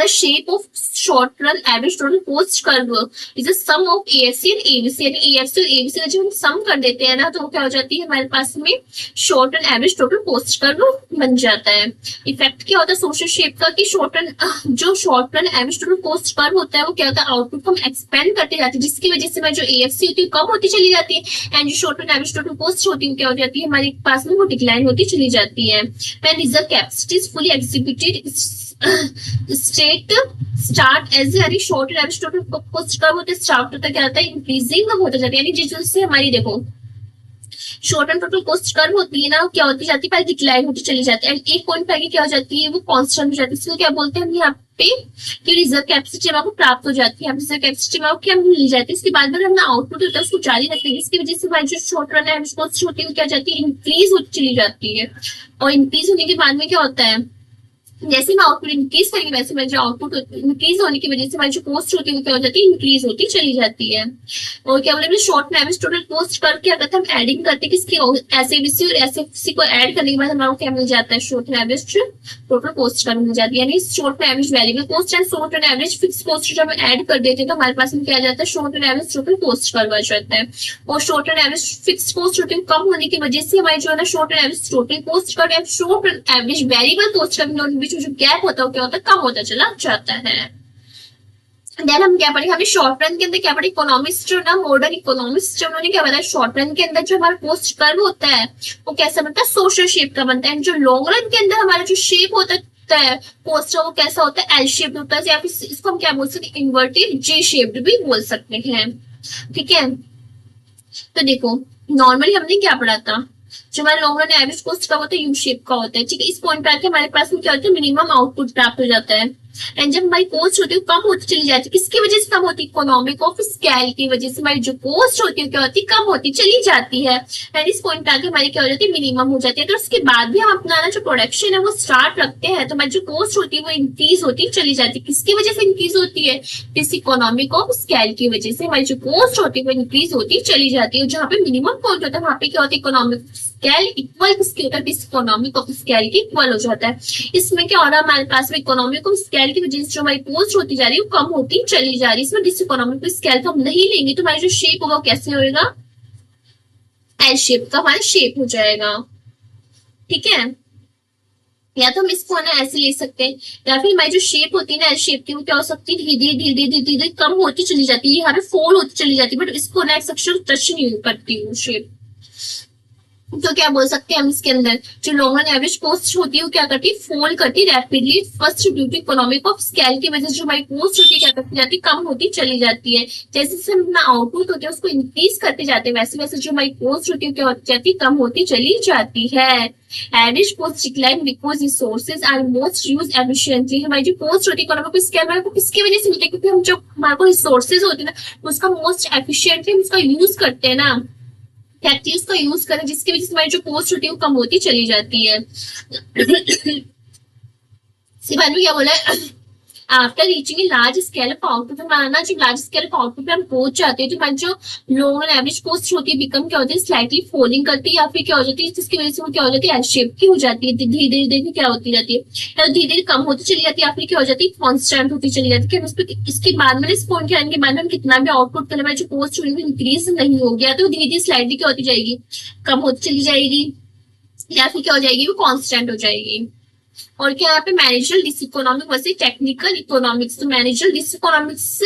Shape of short run average total cost curve is a sum of AFC and ABC, यानी एएफसी और एबीसी का जब हम सम कर देते हैं ना तो क्या हो जाती है हमारे पास में short run average total cost curve बन जाता है। इफेक्ट क्या होता है सोशल शेप का कि शॉर्ट रन जो short run average total cost curve होता है वो क्या होता है आउटपुट को हम एक्सपेंड करते जाते हैं जिसकी वजह से हमारी जो एएफसी होती है कम होती चली जाती है एंड जो short run average total cost होती है क्या हो जाती है हमारे पास में वो डिक्लाइन होती चली जाती है। When reserve capacity is fully executed state start as यानी short average total cost curve होता है स्टार्ट होता क्या होता है इंक्रीजिंग होता जाता है, यानी जिस वजह से हमारी देखो short and total cost curve होती है ना क्या होती जाती है पहले डिक्लाइन होती चली जाती है एंड एक पॉइंट पे आगे क्या हो जाती है वो कांस्टेंट हो जाती है, इसको क्या बोलते हैं हम यहाँ पे कि रिजर्व कैपेसिटी आपको प्राप्त हो जाती है, रिजर्व कैपेसिटी आपको क्या मिल जाती है, इसके बाद में अपना आउटपुट होता है उसको जारी रखते हैं जिसकी वजह से हमारी जो शॉर्ट रन एवरेज कॉस्ट होती है वो क्या जाती है इंक्रीज होती चली जाती है, और इंक्रीज होने के बाद में क्या होता है जैसे हम आउटपुट इंक्रीज करेंगे वैसे में जो आउटपुट इंक्रीज होने की वजह से हमारी जो कॉस्ट होती है वो क्या हो जाती है इंक्रीज होती चली जाती है। और क्या बोले शॉर्ट में एवरेज टोटल कॉस्ट करके अगर हम एडिंग करते हैं किसकी एसएबीसी और एसएफसी को ऐड करने के बाद हमारा क्या मिल जाता है शॉर्ट में एवरेज टोटल कॉस्ट कर मिल जाती है, यानी शॉर्ट में average variable cost and short and average fixed cost जब हम ऐड कर देते हैं तो हमारे पास में क्या आ जाता है short and average total cost करवा जाता है, और short and average fixed cost कम होने की वजह से हमारी जो है ना short and average total cost कर short and average variable cost का बीच में जो गैप होता है क्या होता है कम होता चला जाता है, देन हम क्या पढ़े, हमें शॉर्ट रन के अंदर क्या पढ़े, इकोनॉमिस्ट जो ना मॉडर्न इकोनॉमिस्ट जो उन्होंने क्या बताया, शॉर्ट रन के अंदर जो हमारा पोस्ट कर्व होता है वो कैसा बनता है, सोशल शेप का बनता है। एंड जो लॉन्ग रन के अंदर हमारा जो शेप होता है पोस्ट वो कैसा होता है, एल शेप होता है, या फिर इसको हम क्या बोल सकते हैं, इन्वर्टेड जे शेप्ड भी बोल सकते हैं। ठीक है, तो देखो नॉर्मली हमने क्या पढ़ा था, जो हमारा लॉन्ग रन एवरेज पोस्ट का होता है यू शेप का होता है। ठीक है, इस पॉइंट पे आके हमारे पास में क्या होता है, मिनिमम आउटपुट प्राप्त हो जाता है। एंड जब हमारी कोस्ट होती है कम होती चली जाती है, किसकी वजह से कम होती है, इकोनॉमिक ऑफ स्केल की वजह से हमारी जो कोस्ट होती है क्या होती है, कम होती चली जाती है। एंड इस पॉइंट पे आके हमारी क्या हो जाती है, मिनिमम हो जाती है। तो उसके बाद भी हम अपना जो प्रोडक्शन है वो स्टार्ट रखते हैं, तो हमारी जो कोस्ट होती है वो इंक्रीज होती चली जाती है। किसकी वजह से इंक्रीज होती है, इस इकोनॉमिक ऑफ स्केल की वजह से हमारी जो कोस्ट होती है वो इंक्रीज होती चली जाती है। जहाँ पे मिनिमम पॉइंट होता है वहां पे क्या होता है, इकोनॉमिक स्केल इक्वल किसके होता है, इकोनॉमिक ऑफ स्केल के इक्वल हो जाता है। इसमें क्या हो रहा है, हमारे पास में इकोनॉमिक ऑफ स्केल की वजह से जो हमारी पोस्ट होती जा रही है वो कम होती चली जा रही है। इसमें डिस इकोनॉमिक स्केल हम नहीं लेंगे तो हमारी जो शेप होगा वो कैसे होगा, एल शेप का हमारा शेप हो जाएगा। ठीक है, या तो हम इसको ना ऐसे ले सकते हैं, या फिर हमारी जो शेप होती है ना एल शेप की वो क्या हो सकती है, धीरे धीरे धीरे धीरे धीरे धीरे कम होती चली जाती है, यहाँ पे फोल्ड होती चली जाती है, बट इसको ना एक्सेप्शन टच नहीं करती हूँ शेप। तो क्या बोल सकते हैं हम इसके अंदर, जो लॉन्ग रन एवरेज पोस्ट होती है वो क्या करती है, फोल्ड करती है rapidly, first due to economic of scale की वजह से जो हमारी पोस्ट होती है क्या करती जाती है, कम होती चली जाती है। जैसे जैसे हम अपना आउटपुट होता है उसको इंक्रीज करते जाते हैं, वैसे वैसे जो हमारी पोस्ट होती है क्या होती जाती है, कम होती चली जाती है। Average post decline because resources are most use efficiently. हमारी जो पोस्ट होती है इकोनॉमिक स्केल हमारे को किसकी वजह से मिलता है, क्योंकि हम जो हमारे को रिसोर्सेज होते हैं ना उसका मोस्ट एफिशिएंटली हम उसका यूज करते हैं ना, फैक्टरीज का यूज करें, जिसकी वजह से हमारी जो पोस्ट होती है वो कम होती चली जाती है। सिवान में क्या बोला है, after reaching a large scale of output, हमारा ना जो लार्ज स्केल ऑफ आउटपुट पे हम पहुंच जाते हैं तो हमारी जो लोअर एवरेज पोस्ट होती है बिकम क्या होती है, स्लाइटली फॉलिंग करती है, या फिर क्या हो जाती है जिसकी वजह से वो क्या हो जाती है, एल शेप की हो जाती है, धीरे धीरे धीरे क्या होती जाती है, या धीरे धीरे कम होती चली जाती है, या फिर क्या हो जाती है, कॉन्स्टेंट होती चली जाती है। इसके बाद में इस पॉइंट के आने के बाद हम कितना भी आउटपुट करें, हमारी जो पोस्ट हुई वो इंक्रीज नहीं हो गया तो धीरे धीरे स्लाइडली क्या होती जाएगी, कम होती चली जाएगी, या फिर क्या हो जाएगी, वो कॉन्स्टेंट हो जाएगी। और क्या यहाँ पे मैनेजरल डिस इकोनॉमिक वैसे टेक्निकल इकोनॉमिक्स, तो मैनेजरल डिस इकोनॉमिक्स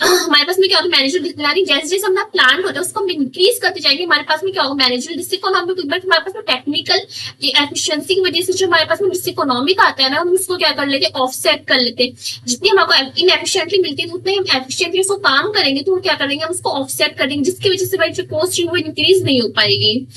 हमारे पास में क्या होता है, मैनेजर डिस, जैसे जैसे अपना प्लान होता है उसको हम इंक्रीज करते जाएंगे, हमारे पास में क्या होगा, मैनेजरल डिस इकोनॉमिक। बट हमारे पास में टेक्निकल एफिशिएंसी की वजह से जो हमारे पास में डिस इकोनॉमिक आता है ना, हम उसको क्या कर लेते हैं, ऑफसेट कर लेते हैं। जितनी हमको इनएफिशिएंटली मिलती है उतने हम एफिशिएंटली उसको काम करेंगे, तो वो क्या करेंगे, हम उसको ऑफसेट करेंगे, जिसकी वजह से भाई जो कॉस्ट है वो इंक्रीज नहीं हो पाएगी।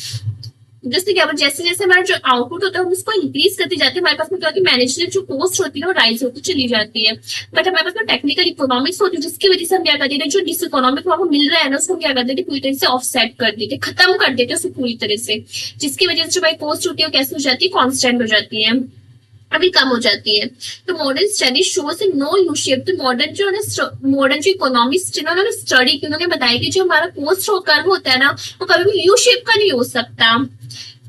जैसे क्या जैसे जैसे हमारा जो आउटपुट होता है हम उसको इंक्रीज करते जाते हैं, हमारे पास में क्या होती है, मैनेजमेंट जो कॉस्ट होती है वो राइज होती चली जाती है। बट हमारे पास में टेक्निकल इकोनॉमिक्स होती है जिसकी वजह से हम क्या कर देते हैं, जो डिस इकोनॉमिक हमको मिल रहा है ना उसको क्या कर देते हैं, पूरी तरह से ऑफसेट कर देते, खत्म कर देते उसको पूरी तरह से, जिसकी वजह से जो भाई कॉस्ट होती है वो कैसे हो जाती है, कॉन्स्टेंट हो जाती है, अभी कम हो जाती है। तो modern study shows no U shape, तो मॉडर्न जो इकोनॉमिस्ट जिन्होंने स्टडी की उन्होंने बताया कि जो हमारा पोस्ट कर्व होता है ना वो कभी भी यू शेप का नहीं हो सकता,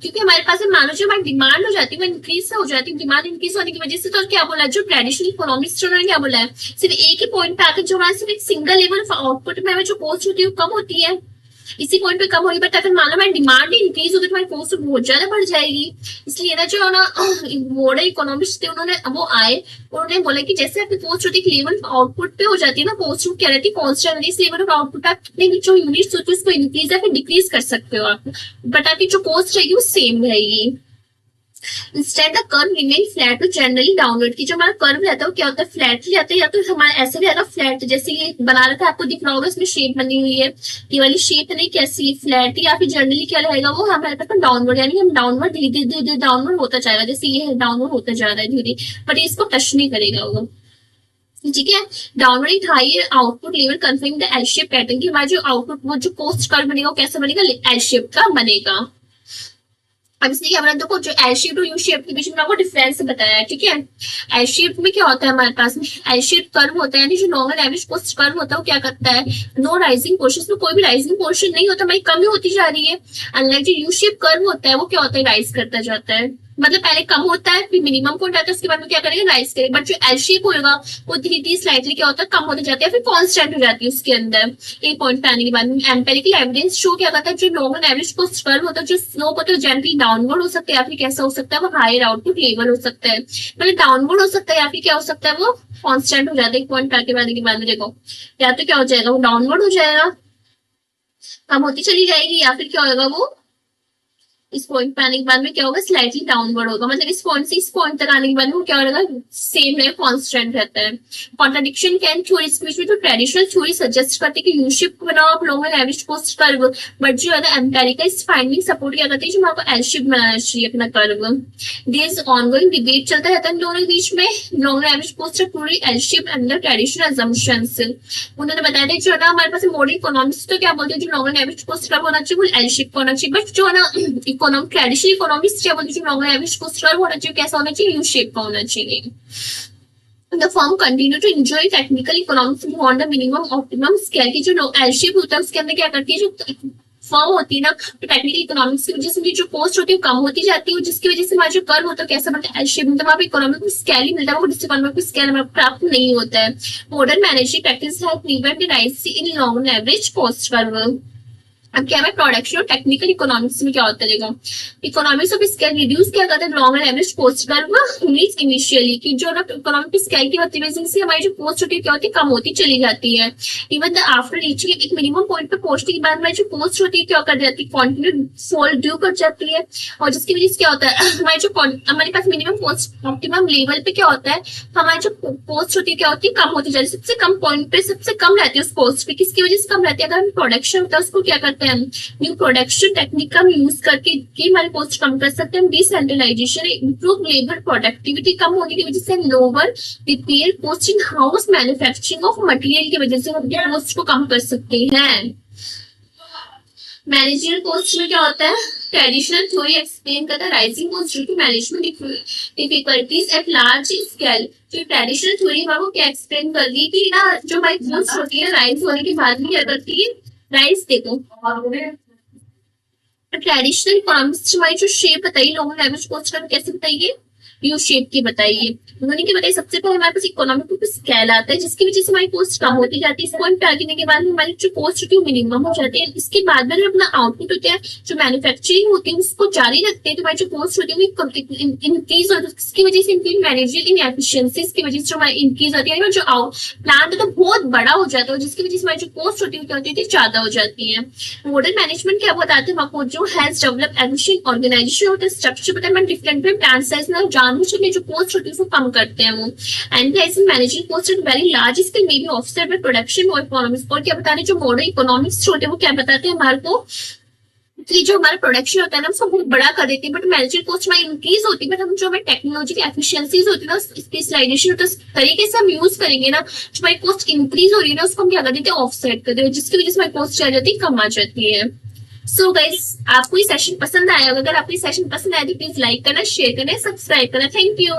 क्योंकि हमारे पास मानो जो हमारी डिमांड हो जाती है वो इंक्रीज हो जाती है, डिमांड इंक्रीज होने की वजह से। तो क्या बोला है, जो ट्रेडिशनल इकोनॉमिक्स उन्होंने क्या बोला है, सिर्फ एक ही पॉइंट पे आकर जो हमारा सिर्फ एक सिंगल लेवल ऑफ आउटपुट में जो कॉस्ट होती है वो कम होती है, इसी पॉइंट पे कम होगी। बट अगर मान लो हमारी डिमांड ही इंक्रीज होगी तो हमारी कॉस्ट बहुत ज्यादा बढ़ जाएगी। इसलिए ना जो ना मॉडर्न इकोनॉमिस्ट थे उन्होंने वो आए, उन्होंने बोला कि जैसे आपकी कॉस्ट होती है लेवल आउटपुट पे हो जाती है ना, कॉस्ट क्या रहती है, कॉन्स्टेंट, इस लेवल ऑफ आउटपुट आप कितने भी जो यूनिट्स होती है उसको इंक्रीज या फिर डिक्रीज कर सकते हो आप, बट आपकी जो कॉस्ट रहेगी वो सेम रहेगी। Instead the curve remain flat, तो जनरली डाउनवर्ड की जो हमारा कर्व रहता है वो क्या होता है, फ्लैट रहता है, या तो हमारा ऐसे भी रहता है फ्लैट, जैसे ये बना रखा है आपको दिख रहा होगा इसमें शेप बनी हुई है, ये वाली शेप नहीं कैसी फ्लैट, या फिर जनरली क्या रहेगा वो हमारे पास डाउनवर्ड, यानी हम डाउनवर्ड धीरे धीरे डाउनवर्ड होता जाएगा, जैसे ये डाउनवर्ड होता जा रहा है धीरे, बट इसको टच नहीं करेगा वो। ठीक है, downward higher output level conforming the L shape pattern की, हमारा जो आउटपुट वो जो कॉस्ट कर्व बनेगा वो कैसा बनेगा, एल शेप का बनेगा। अब इसलिए क्या बना, देखो जो एल शेप और यू शेप के बीच में आपको डिफरेंस बताया है। ठीक है, एल शेप में क्या होता है, हमारे पास में एल शेप कर्व होता है, यानी जो नॉर्मल एवरेज कॉस्ट कर्व होता है वो क्या करता है, नो राइजिंग पोर्शन में कोई भी राइजिंग पोर्शन नहीं होता, हमारी कमी होती जा रही है। अनलाइक जो यू शेप कर्व होता है वो क्या होता है, राइज करता जाता है। मतलब पहले कम होता है फिर मिनिमम पॉइंट आता है, उसके बाद में क्या करेगा, राइज करेगा। बट जो एल शेप होगा वो धीरे धीरे स्लाइटली क्या होता है, कम होते जाते हैं, फिर कांस्टेंट हो जाती है उसके अंदर। एक पॉइंट पे आने के बाद में एम्पेरिकल एविडेंस शो क्या करता है, जो नॉर्मल एवरेज को कर्व होता है, जो स्लोप होता है जनरली डाउनवर्ड हो सकता है, या फिर कैसा हो सकता है, वो हायर आउटपुट लेवल हो सकता है, मतलब डाउनवर्ड हो सकता है, या फिर क्या हो सकता है, वो कांस्टेंट हो जाता है। एक पॉइंट आगे बढ़ने के बाद में देखो, या तो क्या हो जाएगा, वो डाउनवर्ड हो जाएगा, कम होती चली जाएगी, या फिर क्या होगा, वो इस पॉइंट पे आने के बाद में क्या होगा, स्लाइटली डाउनवर्ड होगा, मतलब इस पॉइंट से इस पॉइंट तक आने के बाद में वो क्या होगा, सेम है, कांस्टेंट रहता है। कॉन्ट्रडिक्शन कैन थ्योरी स्पीच में, तो ट्रेडिशनल थ्योरी सजेस्ट करते हैं कि यू शेप बनाओ आप long average cost curve, but जो है ना एम्पेरिकल इस फाइंडिंग सपोर्ट क्या करती है, जो आपको एल शेप बनाना चाहिए अपना कर्व। दिस ऑनगोइंग डिबेट चलता रहता है इन दोनों के बीच में, लॉन्ग एवरेज कोस्ट पूरी L shape under traditional assumptions. उन्होंने बताया था जो है ना हमारे पास मॉडर्न इकोनॉमिक्स तो क्या बोलते हैं, जो लॉन्ग एवरेज कोस्ट कर्व होना चाहिए वो एल शेप होना चाहिए, बट जो है ना ट्रेडिशनल इकोनॉमिक्स क्या बोलते हैं, जो लॉन्ग एवरेज कोस्ट कर्व होना चाहिए, कैसा होना चाहिए, यू शेप का होना चाहिए। The firm continue to enjoy technical economics beyond the minimum optimum scale की जो एल शेप होता है उसके अंदर क्या करती है, जो फर्म होती है ना, तो टेक्निकल इकोनॉमिक्स की वजह से जो कॉस्ट होती है कम होती जाती है, जिसकी वजह से हमारा जो कर्व होता है कैसा बनता है, एल शेप, मतलब वहाँ पे इकोनॉमिक स्केल ही मिलता है, वो इकोनॉमिक स्केल हमें प्राप्त नहीं होता है। Modern management practice have prevent the rise in long average cost curve. अब क्या है, प्रोडक्शन और टेक्निकल इकोनॉमिक्स में क्या होता है, इकोनॉमिक्स ऑफ स्केल रिड्यूस क्या करता है long and average cost curve needs initially की, जो ना इकोनॉमिक स्केल की होती है से हमारी जो कॉस्ट होती है क्या होती है, कम होती चली जाती है। इवन द आफ्टर रीचिंग एक मिनिमम पॉइंट पे पहुंचने के बाद हमारी जो कॉस्ट होती है क्या कर जाती है, कॉन्टिन्यू फॉल ड्यू कर जाती है, और जिसकी वजह से क्या होता है हमारी जो हमारे पास मिनिमम कॉस्ट ऑप्टिमम लेवल पे क्या होता है, हमारी जो कॉस्ट होती है क्या होती है, कम होती जाती है, सबसे कम पॉइंट पे सबसे कम रहती है उस कॉस्ट पे, किसकी वजह से कम रहती है, अगर हम प्रोडक्शन होता है उसको क्या करते हैं, न्यू प्रोडक्शन टेक्निक का यूज करके की हमारी कॉस्ट कम कर सकते हैं। डिसेंट्रलाइजेशन, इंप्रूव लेबर प्रोडक्टिविटी कम होने की वजह से lower repair cost in house manufacturing of material की वजह से हम अपनी कॉस्ट को कम कर सकते हैं। मैनेजरियल कॉस्ट में क्या होता है, ट्रेडिशनल थ्योरी एक्सप्लेन करता है rising cost due to management difficulties at large scale. जो ट्रेडिशनल थ्योरी है वो क्या एक्सप्लेन कर रही थी ना, जो हमारी कॉस्ट होती है राइज होने के बाद में क्या करती है, राइज देखो ट्रेडिशनल इकोनॉमिक्स हमारी जो शेप बताइए लॉन्ग एवरेज कॉस्ट कर्व कैसे बताइए, यू शेप की बताइए। उन्होंने क्या बताया, सबसे पहले हमारे पास इकोनॉमिक स्केल आता है जिसकी वजह से हमारी कॉस्ट कम होती जाती है, इस पॉइंट पे आने के बाद हमारी जो कॉस्ट होती है मिनिमम हो जाती है। इसके बाद में अपना आउटपुट होता है जो मैन्युफैक्चरिंग होती है उसको जारी रखते हैं, तो हमारी जो कॉस्ट होती है वो इंक्रीज होती है, इसकी वजह से इंक्रीज मैनेजर इन एफिशिएंसीज की वजह से जो हमारी इंक्रीज होती है, जो प्लांट है तो बहुत बड़ा हो जाता है, जिसकी वजह से हमारी जो कॉस्ट होती है क्या होती है, ज्यादा हो जाती है। मॉडर्न मैनेजमेंट क्या बताते हैं आपको, जो हैज डेवलप एफिशिएंट ऑर्गेनाइजेशन होता है, स्ट्रक्चर पता है डिफरेंट प्लांट साइज में जानबूझ के जो कॉस्ट होती है उसको कम करते हैं वो। And managing cost at very large scale may be offset by production और इकोनॉमिक्स। और क्या बताते हैं, जो मॉडर्न इकोनॉमिक्स होते हैं वो क्या बताते हैं हमारे को, कि जो हमारा प्रोडक्शन होता है ना उसको बहुत बड़ा कर देती है, बट मैनेजमेंट कॉस्ट हमारी इंक्रीज होती है, बट हम जो हमारी टेक्नोलॉजी की एफिशिएंसीज होती है ना, स्पेशलाइजेशन होता है, उस तरीके से हम यूज करेंगे ना, जो हमारी कॉस्ट इंक्रीज हो रही है ना उसको हम क्या कर देते हैं, ऑफसेट कर देते हैं, जिसकी वजह से हमारी कॉस्ट आ जाती है, कम आ जाती है। सो गाइस, आपको ये सेशन पसंद आया होगा, अगर आपको ये सेशन पसंद आया तो प्लीज लाइक करना, शेयर करना, सब्सक्राइब करना। Thank you.